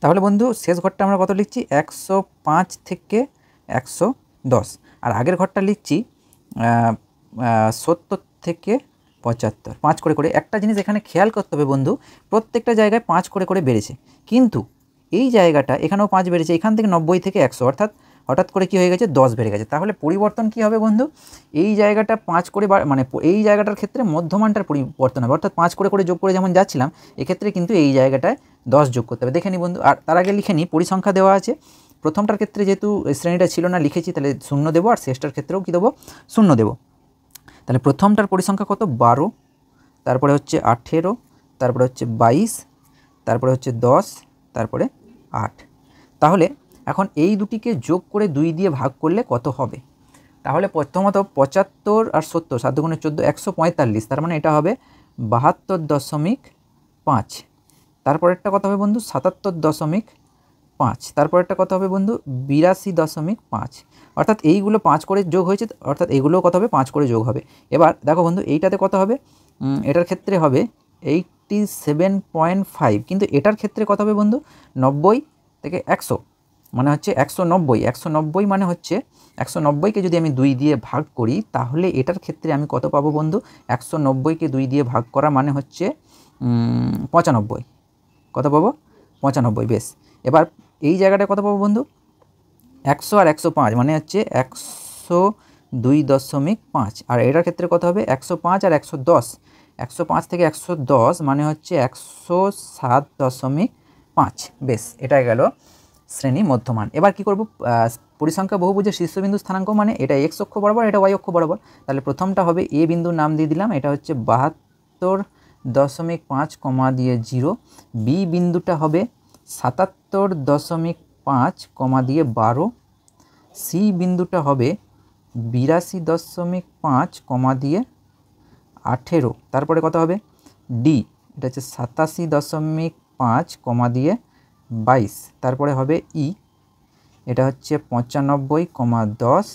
তাহলে বন্ধু শেষ ঘরটা আমরা কত লিখছি, 105 থেকে 110, আর আগের ঘরটা লিখছি 70 থেকে 75, 5 করে করে। একটা জিনিস এখানে খেয়াল করতে হবে বন্ধু, প্রত্যেকটা জায়গায় 5 করে করে বেড়েছে, কিন্তু এই জায়গাটা এখানেও 5 বেড়েছে, এখান থেকে 90 থেকে 100, অর্থাৎ হঠাৎ করে কি হয়ে গেছে, 10 বেড়ে গেছে। তাহলে পরিবর্তন কি হবে বন্ধু, এই জায়গাটা 5 করে মানে এই জায়গাটার ক্ষেত্রে মধ্যমানটার পরিবর্তন হবে, অর্থাৎ 5 করে করে যোগ করে যেমন যাচ্ছিলাম, এক্ষেত্রে কিন্তু এই জায়গাটায় 10 যোগ করতে হবে। দেখে নিই বন্ধু, আর তার আগে লিখে নিই পরিসংখ্যা দেওয়া আছে। প্রথমটার ক্ষেত্রে যেহেতু শ্রেণীটা ছিল না লিখেছি, তাহলে 0 দেবো, আর শেষটার ক্ষেত্রেও কী দেবো, 0 দেবো। তাহলে প্রথমটার পরিসংখ্যা কত, 12, তারপরে হচ্ছে 18, তারপরে হচ্ছে 22, তারপরে হচ্ছে 10, তারপরে 8। তাহলে এখন এই দুটিকে যোগ করে 2 দিয়ে ভাগ করলে কত হবে, তাহলে প্রথমত 75 আর 70, 7 গুণে 14, 145, তার মানে এটা হবে 72.5। তারপরেরটা কত হবে বন্ধু, 77.5, 5, তারপরেরটা কত হবে বন্ধু 82.5, অর্থাৎ এইগুলো 5 করে যোগ হয়েছে, অর্থাৎ এইগুলোও কত হবে 5 করে যোগ হবে। এবার দেখো বন্ধু এইটাতে কত হবে, এটার ক্ষেত্রে হবে 87.5, কিন্তু এটার ক্ষেত্রে কত হবে বন্ধু 90 থেকে 100, মানে হচ্ছে 190, 190 মানে হচ্ছে 190কে যদি আমি 2 দিয়ে ভাগ করি তাহলে এটার ক্ষেত্রে আমি কত পাবো বন্ধু, 190কে 2 দিয়ে ভাগ করা মানে হচ্ছে 95, কত পাবো 95। বেশ, এবার এই জায়গাটা কত পাবো বন্ধু 100 আর 105 মানে হচ্ছে 102.5, আর এটার ক্ষেত্রে কত হবে 105 আর 110, 105 থেকে 110 মানে হচ্ছে 107.5। বেশ, এটা গেল শ্রেণী মধ্যমান। এবার কি করব, পরিসংখ্যা বহুভুজের শীর্ষবিন্দু স্থানাঙ্ক মানে এটা এক্স অক্ষ বরাবর, এটা ওয়াই অক্ষ বরাবর। তাহলে প্রথমটা হবে এ বিন্দুর নাম দিয়ে দিলাম, এটা হচ্ছে 72.5 কমা দিয়ে 0। বি বিন্দুটা হবে 77.5 কমা দিয়ে 12। সি বিন্দুটা হবে 82.5 কমা দিয়ে 18। তারপরে কত হবে ডি, এটা হচ্ছে 87.5 কমা দিয়ে 22। তারপরে হবে ই, এটা হচ্ছে 95.10।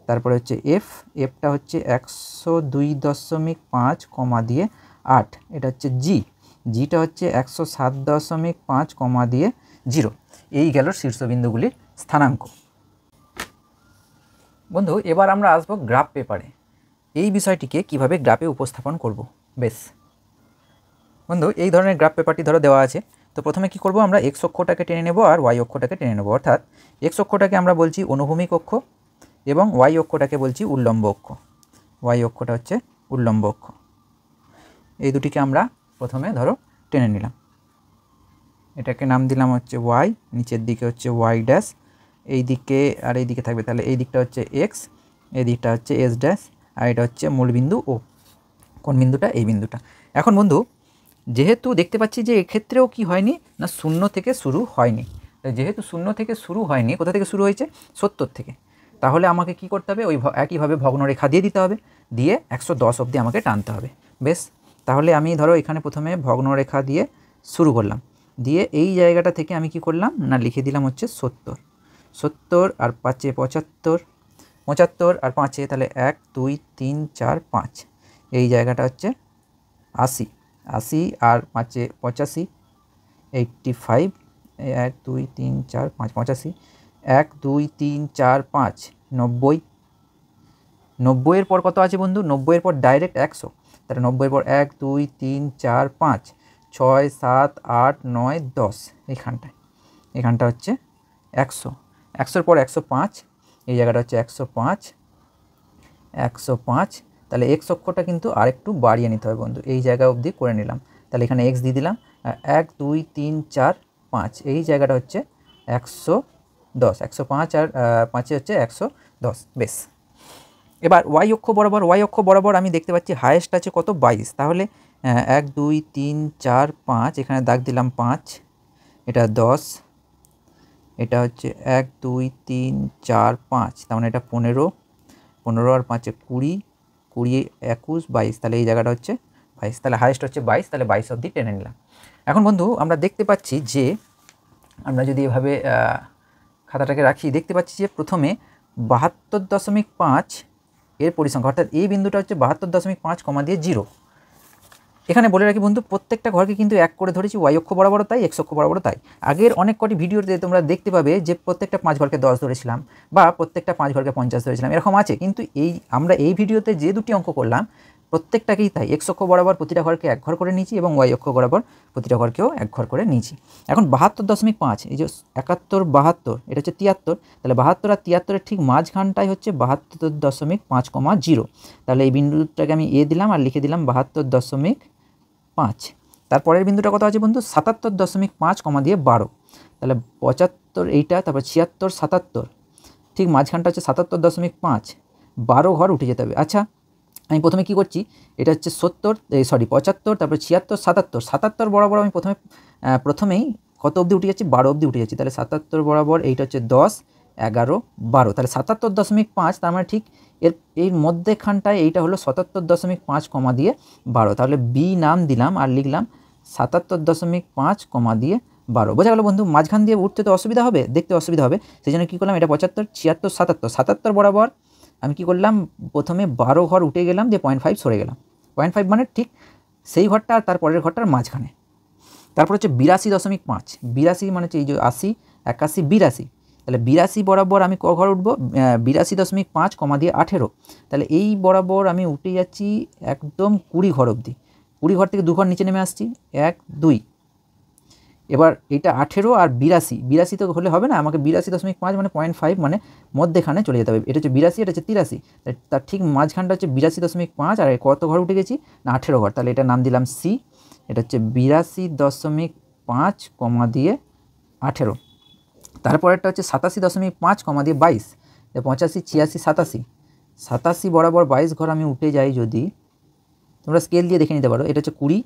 তারপরে হচ্ছে এফ, এফটা হচ্ছে 102.5 কমা দিয়ে 8। এটা হচ্ছে জি, জিটা হচ্ছে 107.5 কমা দিয়ে 0। এই গেল শীর্ষবিন্দুগুলির স্থানাঙ্ক। বন্ধু এবার আমরা আসবো গ্রাফ পেপারে, এই বিষয়টিকে কিভাবে গ্রাফে উপস্থাপন করব। বেশ বন্ধু, এই ধরনের গ্রাফ পেপারটি ধরো দেওয়া আছে। তো প্রথমে কি করব, আমরা এক্স অক্ষটাকে টেনে নেব আর ওয়াই অক্ষটাকে টেনে নেব, অর্থাৎ এক্স অক্ষটাকে আমরা বলছি অনুভূমিক অক্ষ এবং ওয়াই অক্ষটাকে বলছি উল্লম্ব অক্ষ। ওয়াই অক্ষটা হচ্ছে উল্লম্ব অক্ষ। এই দুটিকে আমরা প্রথমে ধরো টেনে নিলাম, এটাকে নাম দিলাম হচ্ছে ওয়াই, নিচের দিকে হচ্ছে ওয়াই ড্যাশ, এই দিকে আর এই দিকে থাকবে, তাহলে এই দিকটা হচ্ছে এক্স, এই দিকটা হচ্ছে এস ড্যাশ, আর এটা হচ্ছে মূল বিন্দু ও। কোন বিন্দুটা, এই বিন্দুটা। এখন বন্ধু যেহেতু দেখতে পাচ্ছি যে এক্ষেত্রেও কি হয়নি না, 0 থেকে শুরু হয়নি। যেহেতু 0 থেকে শুরু হয়নি, কোথা থেকে শুরু হয়েছে 70 থেকে, তাহলে আমাকে কি করতে হবে, ওই একইভাবে ভগ্নরেখা দিয়ে দিতে হবে, দিয়ে 110 অবধি আমাকে টানতে হবে। বেশ, তাহলে আমি ধরো এখানে প্রথমে ভগ্নরেখা দিয়ে শুরু করলাম, দিয়ে এই জায়গাটা থেকে আমি কি করলাম না লিখে দিলাম হচ্ছে 70, 70 আর 5 75, 75 আর 5 তাহলে 1 2 3 4 5, এই জায়গাটা হচ্ছে 80, 80 আর 5 85, 85, 1 2 3 4 5 85, 1 2 3 4 5 90, 90 এর পর কত আছে বন্ধু, 90 এর পর ডাইরেক্ট 100, তাহলে 90 এর পর 1 2 3 4 5 6 7 8 9 10, এখানটা হচ্ছে 100, 100 এর পর 105, এই জায়গাটা হচ্ছে 105, 105। তাহলে এক্স অক্ষটা কিন্তু আরেকটু বাড়িয়ে নিতে হবে বন্ধু, এই জায়গা অবধি করে নিলাম, তাহলে এখানে এক্স দিয়ে দিলাম, 1 2 3 4 5, এই জায়গাটা হচ্ছে 110, 105 আর 5 হচ্ছে 110। বেশ, এবার ওয়াই অক্ষ বরাবর আমি দেখতে পাচ্ছি হায়েস্ট আছে কত 22, তাহলে 1 2 3 4 5, এখানে দাগ দিলাম 5, এটা 10, এটা হচ্ছে 1 2 3 4 5, তার মানে এটা 15, 15 আর 5 20, 20 21 22, তাহলে এই জায়গাটা হচ্ছে 22, তাহলে হাইয়েস্ট হচ্ছে 22, তাহলে 22 অবধি টেনে নিলাম। এখন বন্ধু আমরা দেখতে পাচ্ছি যে আমরা যদি এভাবে খাতাটাকে রাখি, দেখতে পাচ্ছি যে প্রথমে 72.5 এর পরিসংখ্যা, অর্থাৎ এই বিন্দুটা হচ্ছে 72.5 কমা দিয়ে 0। এখানে বলে রাখি বন্ধু, প্রত্যেকটা ঘরকে কিন্তু এক করে ধরেছি, ওয়াই অক্ষ বরাবরও তাই, এক্স অক্ষ বরাবরও তাই। আগের অনেক কটি ভিডিওতে তোমরা দেখতে পাবে যে প্রত্যেকটা 5 ঘরকে 10 ধরেছিলাম, বা প্রত্যেকটা 5 ঘরকে 50 ধরেছিলাম, এরকম আছে। কিন্তু আমরা এই ভিডিওতে যে দুটি অঙ্ক করলাম প্রত্যেকটাকেই তাই, এক্স অক্ষ বরাবর প্রতিটা ঘরকে এক ঘর করে নিয়েছি এবং ওয়াই অক্ষ বরাবর প্রতিটা ঘরকেও এক ঘর করে নিয়েছি। এখন 72.5, এই যে 71 72, এটা হচ্ছে 73, তাহলে 72 আর 73-এর ঠিক মাঝখানটাই হচ্ছে 72.5, 0। তাহলে এই বিন্দুটাকে আমি এ দিলাম আর লিখে দিলাম 72.5। তারপরের বিন্দুটা কত আছে বন্ধু 77.5 কমা দিয়ে 12, তাহলে 75 এইটা, তারপর 76 77, ঠিক মাঝখানটা হচ্ছে 77.5, 12 ঘর উঠে যেতে হবে। আচ্ছা আমি প্রথমে কি করছি, এটা হচ্ছে 75, তারপর 76 77, 77 বরাবর আমি প্রথমেই কত অবধি উঠে যাচ্ছি 12 অবধি উঠে যাচ্ছি, তাহলে 77 বরাবর এইটা হচ্ছে 10 11 12, তাহলে 77.5, তার মানে ঠিক এর মধ্যেখানটায় এইটা হলো 77.5 কমা দিয়ে 12, তাহলে বি নাম দিলাম আর লিখলাম 77.5 কমা দিয়ে 12। বোঝা গেল বন্ধু? মাঝখান দিয়ে উঠতে তো অসুবিধা হবে, দেখতে অসুবিধা হবে, সেই জন্য কী করলাম, এটা 75, 76, 77, 77 বরাবর আমি কী করলাম, প্রথমে 12 ঘর উঠে গেলাম, দিয়ে 0.5 সরে গেলাম। 0.5 মানে ঠিক সেই ঘরটা আর তার পরের ঘরটার মাঝখানে। তারপর হচ্ছে 82.5, 82 মানে হচ্ছে এই যে 80, 81, 82, তাহলে 82 বরাবর আমি ক ঘর উঠবো, 82.5 কমা দিয়ে 18, তাহলে এই বরাবর আমি উঠে যাচ্ছি একদম 20 ঘর অবধি। 20 ঘর থেকে 2 ঘর নিচে নেমে আসছি, 1, 2। এবার এটা 18 আর 82 তো হলে হবে না, আমাকে 82.5 মানে 0.5 মানে মধ্যেখানে চলে যেতে হবে। এটা হচ্ছে 82, এটা হচ্ছে 83, তার ঠিক মাঝখানটা হচ্ছে 82.5, আর কত ঘর উঠে গেছি না 18 ঘর, তাহলে এটা নাম দিলাম সি। এটা হচ্ছে 82.5 কমা দিয়ে 18। তারপরেরটা হচ্ছে 87.5 কমা দিয়ে 22, 85, 86, 87 বরাবর 22 ঘর আমি উঠে যাই। যদি তোমরা স্কেল দিয়ে দেখে নিতে পারো, এটা হচ্ছে 20,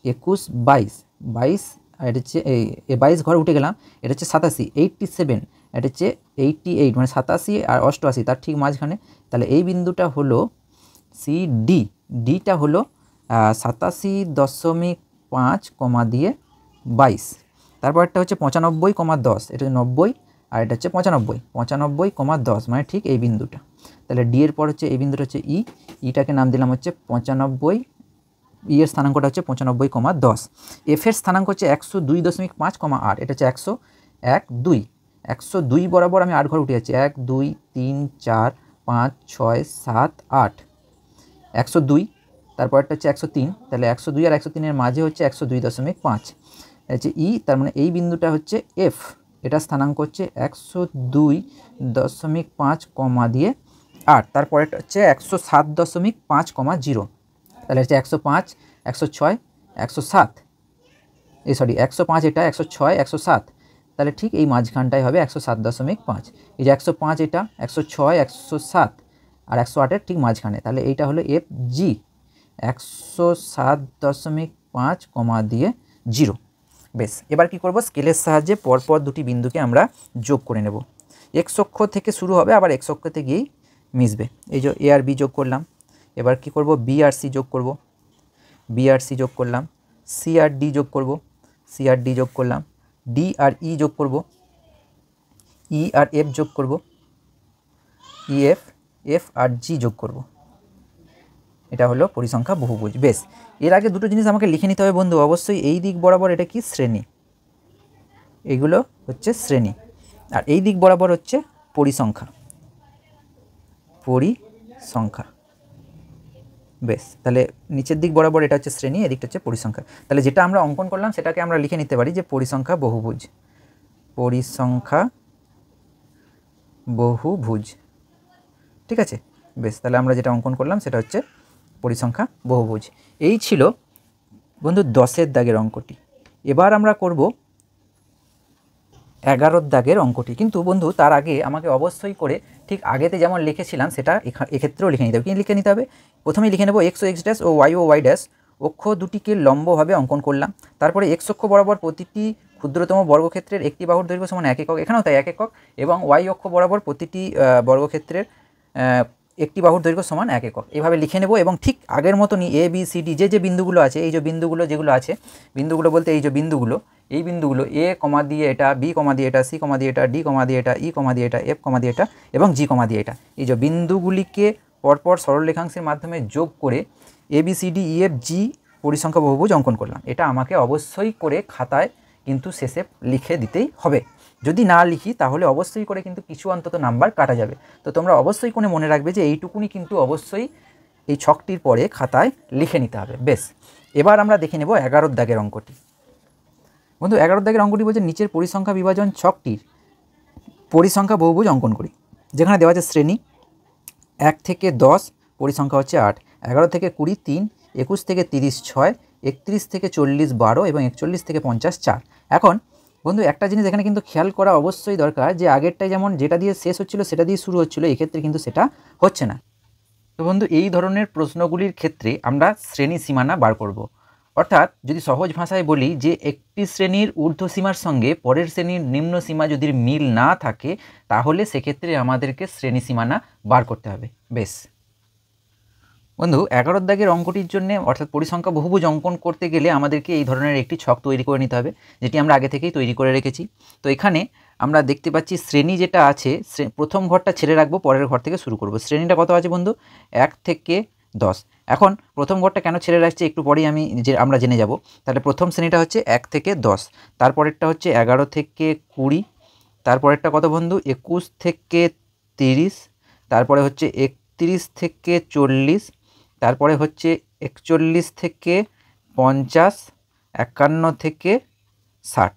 21, 22, আর এটা হচ্ছে এই 22 ঘর উঠে গেলাম। এটা হচ্ছে 87, 87, এটা হচ্ছে 88 মানে 87 আর 88 তার ঠিক মাঝখানে, তাহলে এই বিন্দুটা হলো সি ডি। ডিটা হলো 87.5 কমা দিয়ে 22। তারপরটা হচ্ছে 95.10, এটা হচ্ছে 90, আর এটা হচ্ছে 95.10 মানে ঠিক এই বিন্দুটা। তাহলে ডি এর পর হচ্ছে এই বিন্দুটা হচ্ছে ই, ইটাকে নাম দিলাম হচ্ছে 95, ই এর স্থানাঙ্কটা হচ্ছে 95.10। এফ এর স্থানাঙ্ক হচ্ছে 102.5, এটা হচ্ছে 102, 102 বরাবর আমি 8 ঘর উঠে যাচ্ছি, 1, 2, 3, 4, 5, 6, 7, 8, 102। তারপরটা হচ্ছে 103, তাহলে 102 আর 103 এর মাঝে হচ্ছে 102.5 হচ্ছে ই, তার মানে এই বিন্দুটা হচ্ছে এফ, এটা স্থানাঙ্ক হচ্ছে 102.5 কমা দিয়ে 8। তারপরেটা হচ্ছে 107.5, তাহলে হচ্ছে 105, 106, 107, এই সরি 105, এটা 106, 107, তাহলে ঠিক এই মাঝখানটাই হবে 107.5। এই যে 105, এটা 106, 107 আর 108-এর ঠিক মাঝখানে, তাহলে এইটা হলো এফ জি, 107.5 কমা দিয়ে 0। বেশ, এবার কি করব, স্কেলের সাহায্যে পরপর দুটি বিন্দুকে আমরা যোগ করে নেব। এক্স অক্ষ থেকে শুরু হবে, আবার এক্স অক্ষ থেকেই মিশবে। এই যে এ আর বি যোগ করলাম। এবার কি করব, বি আর সি যোগ করব, বি আর সি যোগ করলাম। সি আর ডি যোগ করব, সি আর ডি যোগ করলাম। ডি আর ই যোগ করব, ই আর এফ যোগ করব, ই এফ, এফ আর জি যোগ করব। এটা হলো পরিসংখ্যা বহুভুজ। বেশ, এর আগে দুটো জিনিস আমাকে লিখে নিতে হবে বন্ধু, অবশ্যই এই দিক বরাবর এটা কি শ্রেণী, এইগুলো হচ্ছে শ্রেণী, আর এই দিক বরাবর হচ্ছে পরিসংখ্যা, পরিসংখ্যা। বেশ, তাহলে নিচের দিক বরাবর এটা হচ্ছে শ্রেণী, এদিকটা হচ্ছে পরিসংখ্যা। তাহলে যেটা আমরা অঙ্কন করলাম সেটাকে আমরা লিখে নিতে পারি যে পরিসংখ্যা বহুভুজ, পরিসংখ্যা বহুভুজ। ঠিক আছে, বেশ, তাহলে আমরা যেটা অঙ্কন করলাম সেটা হচ্ছে পরিসংখ্যা বহুভুজ। এই ছিল বন্ধু 10-এর দাগের অঙ্কটি। এবার আমরা করব 11-র দাগের অঙ্কটি। কিন্তু বন্ধু তার আগে আমাকে অবশ্যই করে ঠিক আগেতে যেমন লিখেছিলাম সেটা এক্ষেত্রেও লিখে নিতে হবে। কি লিখে নিতে হবে, প্রথমেই লিখে নেব এক্স ও x dash O Y dash অক্ষ দুটিকে লম্বভাবে অঙ্কন করলাম। তারপরে এক্স অক্ষ বরাবর প্রতিটি ক্ষুদ্রতম বর্গক্ষেত্রের একটি বাহুর দৈর্ঘ্য সমান 1 একক, এখানেও তাই 1 একক, এবং ওয়াই অক্ষ বরাবর প্রতিটি বর্গক্ষেত্রের একটি বাহুর দৈর্ঘ্য সমান 1 একক। এভাবে লিখে নেব, এবং ঠিক আগের মতনই এ বি সি ডি যে বিন্দুগুলো আছে, এই যে বিন্দুগুলো যেগুলো আছে, বিন্দুগুলো বলতে এই যে বিন্দুগুলো, এই বিন্দুগুলো এ কমা দিয়ে এটা, বি কমা দিয়ে এটা, সি কমা দিয়ে এটা, ডি কমা দিয়ে এটা, ই কমা দিয়ে এটা, এফ কমা দিয়ে এটা এবং জি কমা দিয়ে এটা, এই যে বিন্দুগুলিকে পরপর সরলরেখাংশের মাধ্যমে যোগ করে A B C D E F G পরিসংখ্যা বহুভুজ অঙ্কন করলাম। এটা আমাকে অবশ্যই করে খাতায় কিন্তু শেষে লিখে দিতেই হবে। যদি না লিখি তাহলে অবশ্যই করে কিন্তু কিছু অন্তত নাম্বার কাটা যাবে। তো তোমরা অবশ্যই করে মনে রাখবে যে এইটুকুনি কিন্তু অবশ্যই এই ছকটির পরে খাতায় লিখে নিতে হবে। বেশ, এবার আমরা দেখে নেব 11-র দাগের অঙ্কটি। বন্ধু 11-র দাগের অঙ্কটি বলছে নিচের পরিসংখ্যা বিভাজন ছকটির পরিসংখ্যা বহুভুজ অঙ্কন করি। যেখানে দেওয়া আছে শ্রেণী 1 থেকে 10, পরিসংখ্যা হচ্ছে 8, 11 থেকে 20 3, 21 থেকে 30 6, 31 থেকে 40 12 এবং 41 থেকে 50 4। এখন বন্ধু একটা জিনিস এখানে কিন্তু খেয়াল করা অবশ্যই দরকার, যে আগেরটাই যেমন যেটা দিয়ে শেষ হচ্ছিল সেটা দিয়ে শুরু হচ্ছিল, এক্ষেত্রে কিন্তু সেটা হচ্ছে না। তো বন্ধু এই ধরনের প্রশ্নগুলির ক্ষেত্রে আমরা শ্রেণী সীমানা বার করব। অর্থাৎ যদি সহজ ভাষায় বলি যে একটি শ্রেণীর ঊর্ধ্ব সীমার সঙ্গে পরের শ্রেণীর নিম্ন সীমা যদি মিল না থাকে তাহলে সেক্ষেত্রে আমাদেরকে শ্রেণী সীমানা বার করতে হবে। বেশ, বন্ধু 11 দাগের অঙ্কটির জন্য অর্থাৎ পরিসংখ্যা বহুভুজ অঙ্কন করতে গেলে আমাদেরকে এই ধরনের একটি ছক তৈরি করে নিতে হবে, যেটি আমরা আগে থেকেই তৈরি করে রেখেছি। তো এখানে আমরা দেখতে পাচ্ছি শ্রেণী যেটা আছে, প্রথম ঘরটা ছেড়ে রাখবো, পরের ঘর থেকে শুরু করব। শ্রেণীটা কত আছে বন্ধু? 1 থেকে 10। এখন প্রথম ঘরটা কেন ছেড়ে রাখছি একটু পরেই আমরা জেনে যাব। তাহলে প্রথম শ্রেণীটা হচ্ছে 1 থেকে 10, তারপরেরটা হচ্ছে 11 থেকে 20, তারপরেরটা কত বন্ধু? 21 থেকে 30, তারপরে হচ্ছে 31 থেকে 40, তারপরে হচ্ছে 41 থেকে 50, 51 থেকে 60।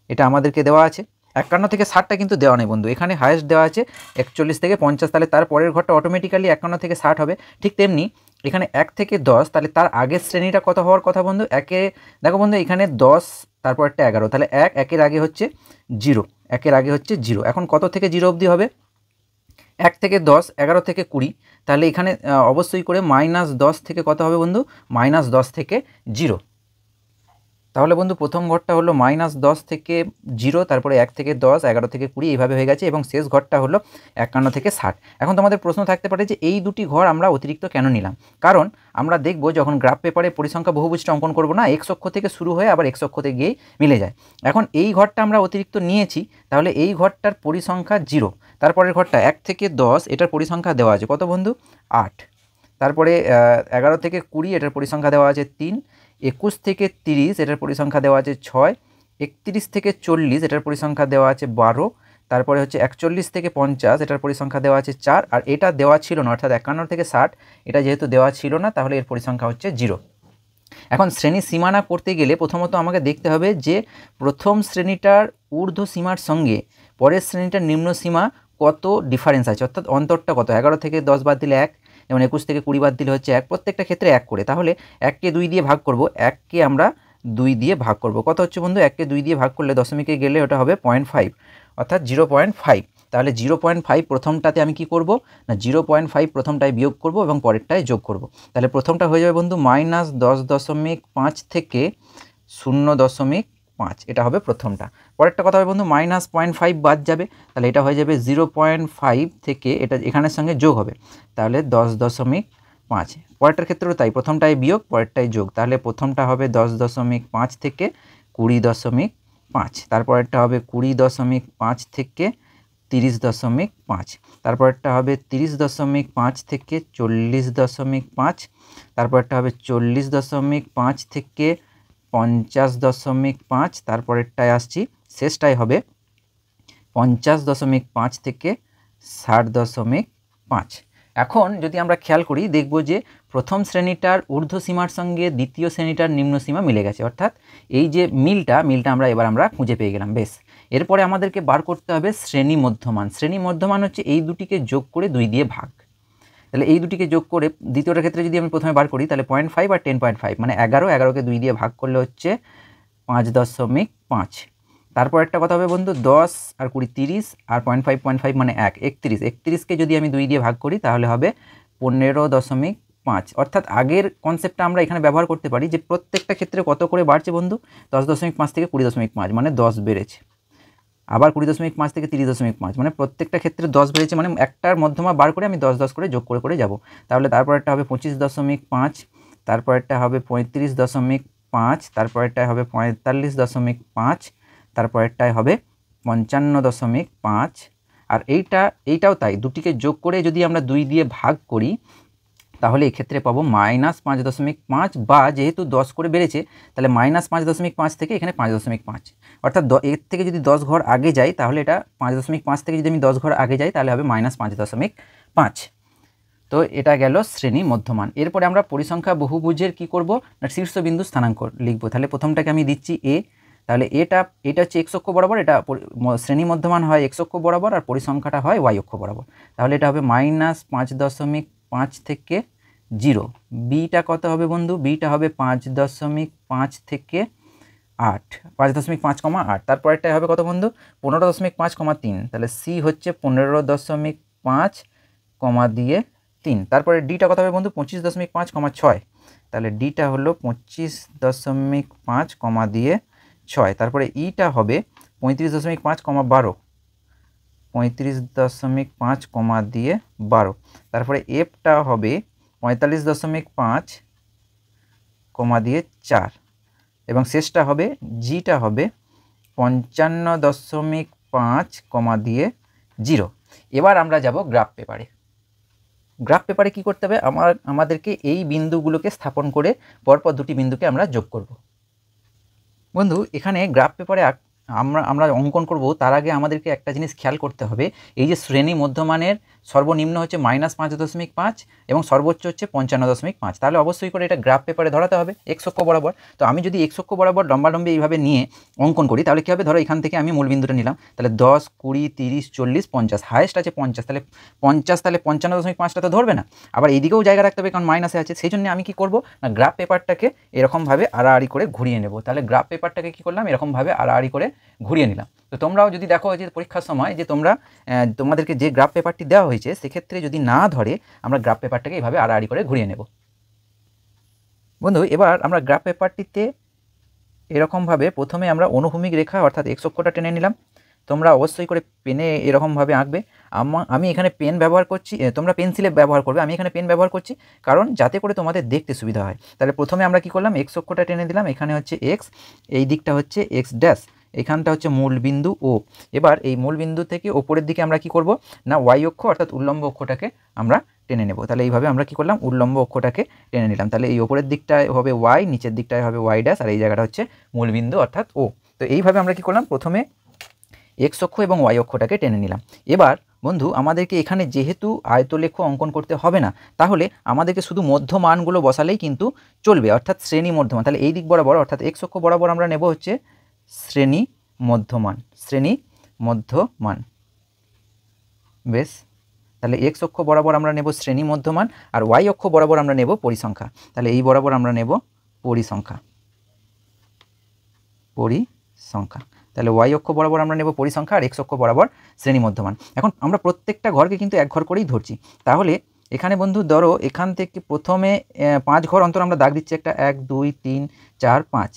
এটা আমাদেরকে দেওয়া আছে। 51 থেকে 60টা কিন্তু দেওয়া নেই বন্ধু, এখানে হায়েস্ট দেওয়া আছে 41 থেকে 50, তাহলে তার পরের ঘরটা অটোমেটিক্যালি 51 থেকে 60 হবে। ঠিক তেমনি এখানে 1 থেকে 10, তাহলে তার আগের শ্রেণীটা কত হওয়ার কথা বন্ধু? একে দেখো বন্ধু, এখানে 10, তারপর একটা 11, তাহলে একের আগে হচ্ছে 0, একের আগে হচ্ছে 0। এখন কত থেকে 0 অবধি হবে? 1 থেকে 10, 11 থেকে 20, তাহলে এখানে অবশ্যই করে -10 থেকে কত হবে বন্ধু? -10 থেকে 0। তাহলে বন্ধু প্রথম ঘরটা হলো -10 থেকে 0, তারপরে 1 থেকে 10, 11 থেকে 20 এইভাবে হয়ে গেছে, এবং শেষ ঘরটা হলো 51 থেকে 60। এখন তোমাদের প্রশ্ন থাকতে পারে যে এই দুটি ঘর আমরা অতিরিক্ত কেন নিলাম? কারণ আমরা দেখব যখন গ্রাফ পেপারে পরিসংখ্যা বহুভুজটা অঙ্কন করব না, এক্স অক্ষ থেকে শুরু হয়ে আবার এক্স অক্ষতে গিয়ে মিলে যায়। এখন এই ঘরটা আমরা অতিরিক্ত নিয়েছি, তাহলে এই ঘরটার পরিসংখ্যা 0, তারপরের ঘরটা 1 থেকে 10, এটার পরিসংখ্যা দেওয়া আছে কত বন্ধু? 8, তারপরে 11 থেকে 20, এটার পরিসংখ্যা দেওয়া আছে 3, 21 থেকে 30, এটার পরিসংখ্যা দেওয়া আছে 6, 31 থেকে 40, এটার পরিসংখ্যা দেওয়া আছে 12, তারপরে হচ্ছে 41 থেকে 50, এটার পরিসংখ্যা দেওয়া আছে 4, আর এটা দেওয়া ছিল না, অর্থাৎ 51 থেকে 60 এটা যেহেতু দেওয়া ছিল না, তাহলে এর পরিসংখ্যা হচ্ছে 0। এখন শ্রেণী সীমানা করতে গেলে প্রথমত আমাকে দেখতে হবে যে প্রথম শ্রেণীটার ঊর্ধ্ব সীমার সঙ্গে পরের শ্রেণীটার নিম্ন সীমা কত ডিফারেন্স আছে, অর্থাৎ অন্তরটা কত। 11 থেকে 10 বাদ দিলে 1, যেমন 21 থেকে 20 বাদ দিলে হচ্ছে 1, প্রত্যেকটা ক্ষেত্রে 1 করে। তাহলে 1কে 2 দিয়ে ভাগ করব, 1কে আমরা 2 দিয়ে ভাগ করব। কত হচ্ছে বন্ধু? 1কে 2 দিয়ে ভাগ করলে দশমিকে গেলে ওটা হবে 0.5, অর্থাৎ 0.5। তাহলে 0.5 প্রথমটাতে আমি কি করব না, 0.5 প্রথমটায় বিয়োগ করব এবং পরেরটায় যোগ করব। তাহলে প্রথমটা হয়ে যাবে বন্ধু -10.5 থেকে 0.5, এটা হবে প্রথমটা। পরেরটা কথা হবে বন্ধু -0.5 বাদ যাবে, তাহলে এটা হয়ে যাবে 0.5 থেকে এটা এখানের সঙ্গে যোগ হবে, তাহলে 10.5। পরেরটার ক্ষেত্রেও তাই, প্রথমটায় বিয়োগ, পরেরটায় যোগ, তাহলে প্রথমটা হবে 10.5 থেকে 20.5, তারপরেরটা হবে 20.5 থেকে 30.5, তারপরেরটা হবে 30.5 থেকে 40.5, তারপরেরটা হবে 40.5 থেকে 50.5, তারপরেরটায় আসছি, শেষটাই হবে 50.5 থেকে 60.5। এখন যদি আমরা খেয়াল করি দেখব যে প্রথম শ্রেণীটার ঊর্ধ্ব সীমার সঙ্গে দ্বিতীয় শ্রেণীটার নিম্ন সীমা মিলে গেছে, অর্থাৎ এই যে মিলটা আমরা খুঁজে পেয়ে গেলাম। বেশ, এরপরে আমাদেরকে বার করতে হবে শ্রেণী মধ্যমান। শ্রেণী মধ্যমান হচ্ছে এই দুটিকে যোগ করে 2 দিয়ে ভাগ। তাহলে এই দুটিকে যোগ করে দ্বিতীয়টার ক্ষেত্রে যদি আমি প্রথমে বার করি, তাহলে 0.5 আর 10.5 মানে 11কে 2 দিয়ে ভাগ করলে হচ্ছে 5.5। তারপর একটা কথা হবে বন্ধু 10 আর 20 30, আর 0.5 মানে 1 31কে যদি আমি 2 দিয়ে ভাগ করি তাহলে হবে 15.5। অর্থাৎ আগের কনসেপ্টটা আমরা এখানে ব্যবহার করতে পারি যে প্রত্যেকটা ক্ষেত্রে কত করে বাড়ছে বন্ধু? 10.5 থেকে 20.5 মানে 10 বেড়েছে, আবার 20.5 থেকে 30.5 মানে প্রত্যেকটা ক্ষেত্রে 10 বেড়েছে, মানে একটার মধ্যমা বার করে আমি 10 করে যোগ করে যাব। তাহলে তারপরেরটা হবে 25.5, তারপরেরটা হবে 35.5, তারপরেরটায় হবে 45.5, তারপরেরটায় হবে 55.5। আর এইটাও তাই, দুটিকে যোগ করে যদি আমরা 2 দিয়ে ভাগ করি তাহলে এক্ষেত্রে পাবো -5.5, বা যেহেতু 10 করে বেড়েছে তাহলে -5.5 থেকে এখানে 5.5, অর্থাৎ এর থেকে যদি 10 ঘর আগে যাই তাহলে এটা 5.5 থেকে যদি আমি 10 ঘর আগে যাই তাহলে হবে -5.5। তো এটা গেল শ্রেণী মধ্যমান। এরপরে আমরা পরিসংখ্যা বহুভুজের কি করব না, শীর্ষবিন্দু স্থানাঙ্ক লিখব। তাহলে প্রথমটাকে আমি দিচ্ছি এ, তাহলে এটা হচ্ছে এক্স অক্ষ বরাবর, এটা শ্রেণী মধ্যমান হয় এক্স অক্ষ বরাবর আর পরিসংখ্যাটা হয় ওয়াই অক্ষ বরাবর। তাহলে এটা হবে -5.5 থেকে 0। বিটা কত হবে বন্ধু? বিটা হবে 5.5 থেকে 8, 5.5, তারপরেরটাই হবে কত বন্ধু? 15.5, 3। তাহলে সি হচ্ছে 15.5, দিয়ে 3। তারপরে ডিটা কত হবে বন্ধু? 25.5, 6। তাহলে ডিটা হলো 25.5, দিয়ে 6। তারপরে ইটা হবে 35.5, 12, 35.5, দিয়ে 12। তারপরে এফটা হবে 45.5 কমা দিয়ে 4 এবং শেষটা হবে জিটা হবে 55.5 কমা দিয়ে 0। এবার আমরা যাব গ্রাফ পেপারে। গ্রাফ পেপারে কি করতে হবে, আমাদেরকে এই বিন্দুগুলোকে স্থাপন করে পরপর দুটি বিন্দুকে আমরা যোগ করব। বন্ধু এখানে গ্রাফ পেপারে আমরা অঙ্কন করব, তার আগে আমাদেরকে একটা জিনিস খেয়াল করতে হবে। এই যে শ্রেণী মধ্যমানের সর্বনিম্ন হচ্ছে -5.5 এবং সর্বোচ্চ হচ্ছে 55.5, তাহলে অবশ্যই করে এটা গ্রাফ পেপারে ধরাতে হবে এক্স অক্ষ বরাবর। তো আমি যদি এক্স অক্ষ বরাবর লম্বালম্বি এইভাবে নিয়ে অঙ্কন করি তাহলে কী হবে, ধরো এখান থেকে আমি মূলবিন্দুটা নিলাম, তাহলে 10, 20, 30, 40, 50, হায়েস্ট আছে 50, তাহলে 50, তাহলে 55.5টা তো ধরবে না। আবার এইদিকেও জায়গা রাখতে হবে কারণ মাইনাসে আছে, সেই জন্য আমি কি করব না, গ্রাফ পেপারটাকে এরকমভাবে আড়াআড়ি করে ঘুরিয়ে নেব। তাহলে গ্রাফ পেপারটাকে কী করলাম, এরকমভাবে আড়াআড়ি করে ঘুরিয়ে নিলাম। তো তোমরাও যদি দেখো যে পরীক্ষার সময় যে তোমাদেরকে যে গ্রাফ পেপারটি দেওয়া হয়েছে সেক্ষেত্রে যদি না ধরে আমরা গ্রাফ পেপারটাকে এইভাবে আড়াআড়ি করে ঘুরিয়ে নেব। বন্ধু এবার আমরা গ্রাফ পেপারটিতে এরকমভাবে প্রথমে আমরা অনুভূমিক রেখা অর্থাৎ এক্স অক্ষটা টেনে নিলাম। তোমরা অবশ্যই করে পেনে এরকমভাবে আঁকবে। আমি এখানে পেন ব্যবহার করছি, তোমরা পেন্সিলে ব্যবহার করবে, আমি এখানে পেন ব্যবহার করছি কারণ যাতে করে তোমাদের দেখতে সুবিধা হয়। তাহলে প্রথমে আমরা কি করলাম, এক্স অক্ষটা টেনে দিলাম, এখানে হচ্ছে এক্স, এই দিকটা হচ্ছে এক্স ড্যাশ, এখানটা হচ্ছে মূল বিন্দু ও। এবার এই মূল বিন্দু থেকে ওপরের দিকে আমরা কি করব না, ওয়াই অক্ষ অর্থাৎ উল্লম্ব অক্ষটাকে আমরা টেনে নেব। তাহলে এইভাবে আমরা কি করলাম, উল্লম্ব অক্ষটাকে টেনে নিলাম। তাহলে এই ওপরের দিকটায় হবে ওয়াই, নিচের দিকটায় হবে ওয়াই ড্যাশ, আর এই জায়গাটা হচ্ছে মূল বিন্দু অর্থাৎ ও। তো এইভাবে আমরা কি করলাম, প্রথমে এক্স অক্ষ এবং ওয়াই অক্ষটাকে টেনে নিলাম। এবার বন্ধু আমাদেরকে এখানে যেহেতু আয়তলেখ অঙ্কন করতে হবে না, তাহলে আমাদেরকে শুধু মধ্যমানগুলো বসালেই কিন্তু চলবে, অর্থাৎ শ্রেণী মধ্যমান। তাহলে এই দিক বরাবর অর্থাৎ এক্স অক্ষ বরাবর আমরা নেব হচ্ছে শ্রেণী মধ্যমান। বেশ, তাহলে এক্স অক্ষ বরাবর আমরা নেব শ্রেণী মধ্যমান, আর ওয়াই অক্ষ বরাবর আমরা নেব পরিসংখ্যা। তাহলে এই বরাবর আমরা নেব পরিসংখ্যা। তাহলে ওয়াই অক্ষ বরাবর আমরা নেব পরিসংখ্যা আর এক্স অক্ষ বরাবর শ্রেণী মধ্যমান। এখন আমরা প্রত্যেকটা ঘরকে কিন্তু এক ঘর করেই ধরছি। তাহলে এখানে বন্ধু ধরো এখান থেকে প্রথমে 5 ঘর অন্তর আমরা দাগ দিচ্ছি, একটা 1, 2, 3, 4, 5,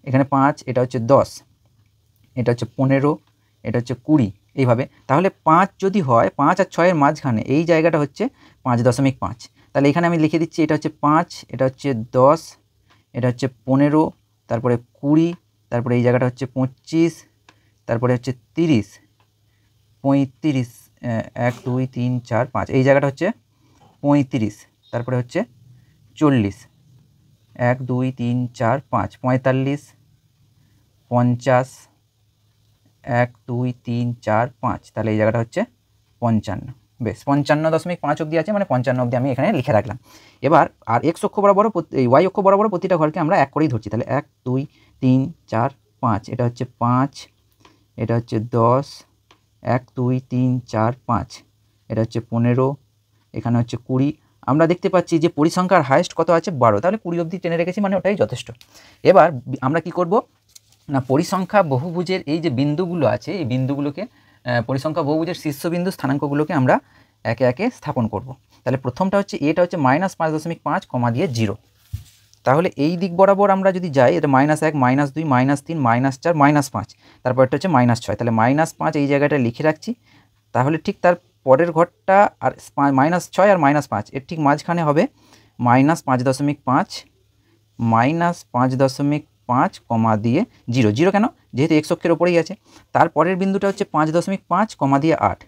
এখানে 5, এটা হচ্ছে 10, এটা হচ্ছে 15, এটা হচ্ছে 20, এইভাবে। তাহলে 5 যদি হয়, 5 আর 6-এর মাঝখানে এই জায়গাটা হচ্ছে 5.5। তাহলে এখানে আমি লিখে দিচ্ছি, এটা হচ্ছে 5, এটা হচ্ছে 10, এটা হচ্ছে 15, তারপরে 20, তারপরে এই জায়গাটা হচ্ছে 25, তারপরে হচ্ছে 30, 35, 1, 2, 3, 4, 5, এই জায়গাটা হচ্ছে 35, তারপরে হচ্ছে 40, 1, 2, 3, 4, 5, 45, 50, 1, 2, 3, 4, 5, তাহলে এই জায়গাটা হচ্ছে 55। বেশ, 55.5 অবধি আছে, মানে 55 অবধি আমি এখানে লিখে রাখলাম। এবার আর এক্স অক্ষ বরাবর এই ওয়াই অক্ষ বরাবর প্রতিটা ঘরকে আমরা এক করেই ধরছি। তাহলে 1, 2, 3, 4, 5, এটা হচ্ছে 5, এটা হচ্ছে 10, 1, 2, 3, 4, 5, এটা হচ্ছে 15, এখানে হচ্ছে 20। আমরা দেখতে পাচ্ছি যে পরিসংখ্যার হাইয়েস্ট কত আছে, 12, তাহলে 20 অবধি টেনে রেখেছি, মানে ওটাই যথেষ্ট। এবার আমরা কি করব না, পরিসংখ্যা বহুভুজের এই যে বিন্দুগুলো আছে, এই বিন্দুগুলোকে পরিসংখ্যা বহুভুজের শীর্ষবিন্দু স্থানাঙ্কগুলোকে আমরা একে একে স্থাপন করব। তাহলে প্রথমটা হচ্ছে এটা হচ্ছে -5.5 কমা দিয়ে 0। তাহলে এই দিক বরাবর আমরা যদি যাই, এটা -1, -2, -3, -4, -5, তারপর এটা হচ্ছে -6। তাহলে -5 এই জায়গাটা লিখে রাখছি। তাহলে ঠিক তার পরের ঘরটা আর -6 আর -5 এর ঠিক মাঝখানে হবে -5.5, -5.5 কমা দিয়ে 0 কেন, যেহেতু এক্স অক্ষের ওপরেই আছে। তারপরের বিন্দুটা হচ্ছে 5.5 কমা দিয়ে 8।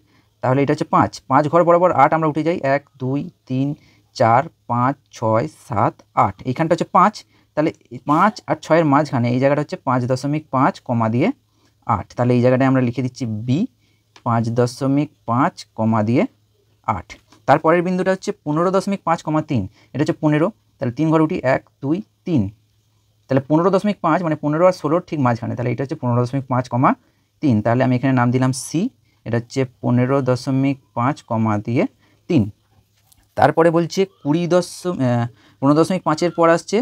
তাহলে এটা হচ্ছে 5 ঘর বরাবর 8 আমরা উঠে যাই, 1, 2, 3, 4, 5, 6, 7, 8, এইখানটা হচ্ছে 5। তাহলে 5 আর 6-এর মাঝখানে এই জায়গাটা হচ্ছে 5.5 কমা দিয়ে 8। তাহলে এই জায়গাটায় আমরা লিখে দিচ্ছি বি, 5.5 কমা দিয়ে 8। তারপরের বিন্দুটা হচ্ছে 15.5, 3, এটা হচ্ছে 15। তাহলে 3 ঘর উঠি, 1, 2, 3, তাহলে 15.5 মানে 15 আর 16 ঠিক মাঝখানে। তাহলে এটা হচ্ছে 15.5, 3। তাহলে আমি এখানে নাম দিলাম সি, এটা হচ্ছে 15.5 কমা দিয়ে 3। তারপরে বলছে 15.5-এর পর আসছে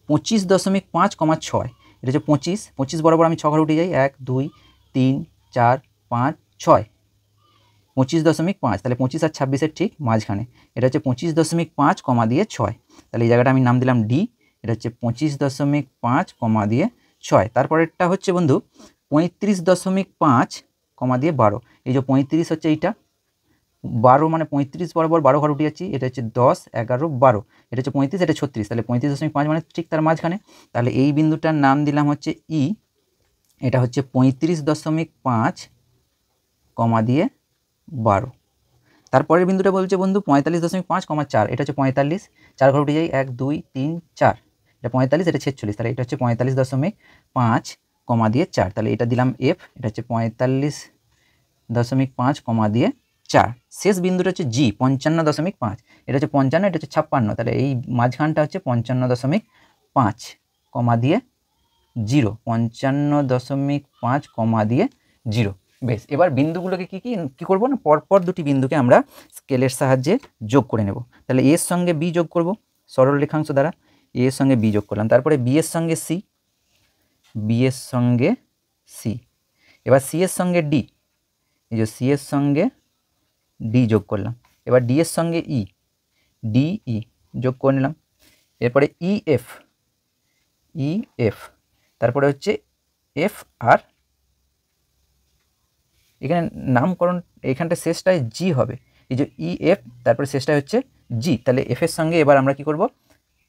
25.5, এটা হচ্ছে 25 বরাবর আমি 6 ঘর উঠে যাই, 1, 2, 3, 4, 5, 6, 25.5। তাহলে 25 আর 26-এর ঠিক মাঝখানে, এটা হচ্ছে 25.5 কমা দিয়ে 6। তাহলে এই জায়গাটা আমি নাম দিলাম ডি, এটা হচ্ছে 25.5 কমা দিয়ে 6। তারপরেরটা হচ্ছে বন্ধু 35.5 কমা দিয়ে 12। এই যে 35 হচ্ছে এইটা, 12 মানে 35 বরাবর 12 ঘর উঠে যাচ্ছি, এটা হচ্ছে 10, 11, 12, এটা হচ্ছে 35, এটা 36, তাহলে 35.5 মানে ঠিক তার মাঝখানে। তাহলে এই বিন্দুটার নাম দিলাম হচ্ছে ই, এটা হচ্ছে 35.5 কমা দিয়ে 12। তারপরের বিন্দুটা বলছে বন্ধু 45.5, 4, এটা হচ্ছে 45, 4 ঘর উঠে যাই, 1 2 3 4, এটা 45, এটা 46, তাহলে এটা হচ্ছে 45.5 কমা দিয়ে 4, তাহলে এটা দিলাম এফ, এটা হচ্ছে 45.5 কমা দিয়ে 4। শেষ বিন্দুটা হচ্ছে জি 55.5, এটা হচ্ছে 55, এটা হচ্ছে 56, তাহলে এই মাঝখানটা হচ্ছে 55.5 কমা দিয়ে 0, 55.5 কমা দিয়ে 0। বেশ, এবার বিন্দুগুলোকে কি করব না, পরপর দুটি বিন্দুকে আমরা স্কেলের সাহায্যে যোগ করে নেব। তাহলে এর সঙ্গে বি যোগ করব সরল রেখাংশ দ্বারা, এর সঙ্গে বি যোগ করলাম, তারপরে বি এর সঙ্গে সি, বি এর সঙ্গে সি, এবার সি এর সঙ্গে ডি, এই যে সি এর সঙ্গে ডি যোগ করলাম, এবার ডি এর সঙ্গে ই, ডি ই যোগ করে নিলাম, এরপরে ই এফ, ই এফ, তারপরে হচ্ছে এফ আর এখানে নামকরণ, এখানটা শেষটায় জি হবে, এই যে ই এফ, তারপরে শেষটায় হচ্ছে জি, তাহলে এফ এর সঙ্গে এবার আমরা কি করব,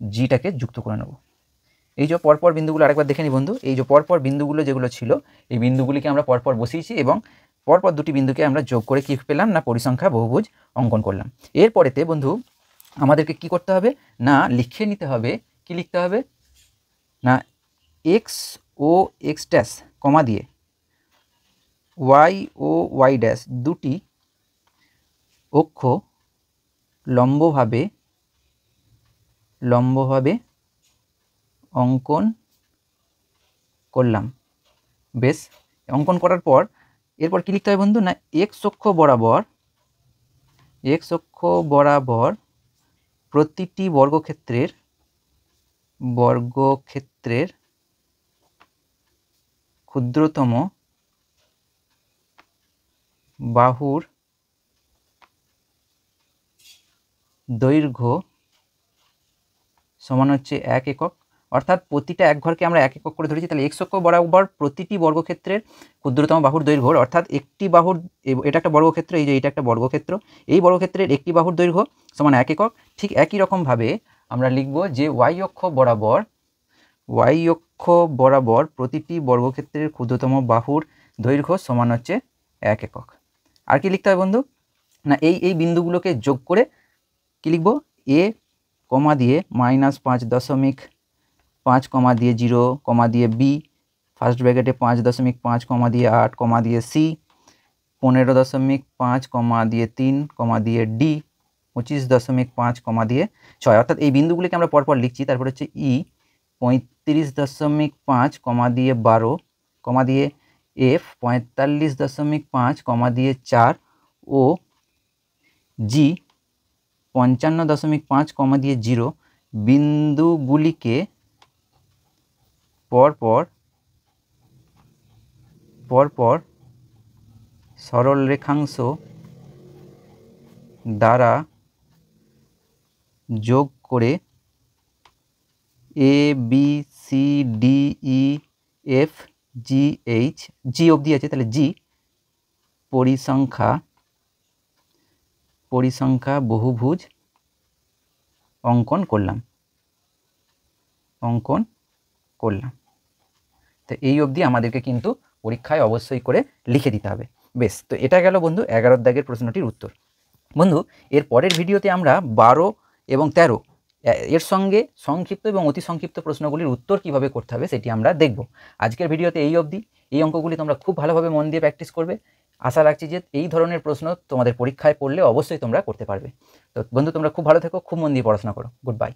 জিটাকে যুক্ত করে নেব। এই যে পরপর বিন্দুগুলো আরেকবার দেখে নি বন্ধু, এই যে পরপর বিন্দুগুলো যেগুলো ছিল এই বিন্দুগুলিকে আমরা পরপর বসিয়েছি এবং পরপর দুটি বিন্দুকে আমরা যোগ করে কি পেলাম না পরিসংখ্যা বহুভুজ অঙ্কন করলাম। এরপরেতে বন্ধু আমাদেরকে কি করতে হবে না লিখে নিতে হবে, কি লিখতে হবে না এক্স ও এক্স ড্যাশ কমা দিয়ে ওয়াই ও ওয়াই ড্যাশ দুটি অক্ষ লম্বভাবে অঙ্কন করলাম। বেশ, অঙ্কন করার পর এরপর কি লিখতে হবে বন্ধু না এক্স অক্ষ বরাবর প্রতিটি বর্গক্ষেত্রের ক্ষুদ্রতম বাহুর দৈর্ঘ্য সমান হচ্ছে 1 একক, অর্থাৎ প্রতিটা এক ঘরকে আমরা 1 একক করে ধরেছি, তাহলে এক্স অক্ষ বরাবর প্রতিটি বর্গক্ষেত্রের ক্ষুদ্রতম বাহুর দৈর্ঘ্য, অর্থাৎ একটি বাহুর, এটা একটা বর্গক্ষেত্র, এই যে এটা একটা বর্গক্ষেত্র, এই বর্গক্ষেত্রের একটি বাহুর দৈর্ঘ্য সমান 1 একক। ঠিক একই রকমভাবে আমরা লিখব যে ওয়াই অক্ষ বরাবর প্রতিটি বর্গক্ষেত্রের ক্ষুদ্রতম বাহুর দৈর্ঘ্য সমান হচ্ছে 1 একক। আর কি লিখতে হবে বন্ধু না এই বিন্দুগুলোকে যোগ করে কি লিখব, এ কমা দিয়ে -5.5 কমা দিয়ে 0 কমা দিয়ে বি, ফার্স্ট ব্র্যাকেটে 5.5 কমা দিয়ে 8 কমা দিয়ে সি, 15.5 কমা দিয়ে 3 কমা দিয়ে ডি, 25.5 কমা দিয়ে 6, অর্থাৎ এই বিন্দুগুলিকে আমরা পরপর লিখছি। তারপর হচ্ছে ই 35.5 কমা দিয়ে 12 কমা দিয়ে এফ 45.5 কমা দিয়ে 4 ও জি 55.5 কমা দিয়ে 0 বিন্দুগুলিকে পরপর সরল রেখাংশ দ্বারা যোগ করে A B C D E F G H, G অবধি আছে, তাহলে জি পরিসংখ্যা বহুভুজ অঙ্কন করলাম। তো এই অবধি আমাদেরকে কিন্তু পরীক্ষায় অবশ্যই করে লিখে দিতে হবে। বেশ, তো এটা গেল বন্ধু 11 দাগের প্রশ্নটির উত্তর। বন্ধু এর পরের ভিডিওতে আমরা 12 এবং 13 এর সঙ্গে সংক্ষিপ্ত এবং অতি সংক্ষিপ্ত প্রশ্নগুলির উত্তর কিভাবে করতে হবে সেটি আমরা দেখব। আজকের ভিডিওতে এই অবধি। এই অঙ্কগুলি তোমরা খুব ভালোভাবে মন দিয়ে প্র্যাকটিস করবে। আশা রাখছি যে এই ধরনের প্রশ্ন তোমাদের পরীক্ষায় পড়লে অবশ্যই তোমরা করতে পারবে। তো বন্ধু তোমরা খুব ভালো থেকো, খুব মন দিয়ে পড়াশোনা করো। Good bye.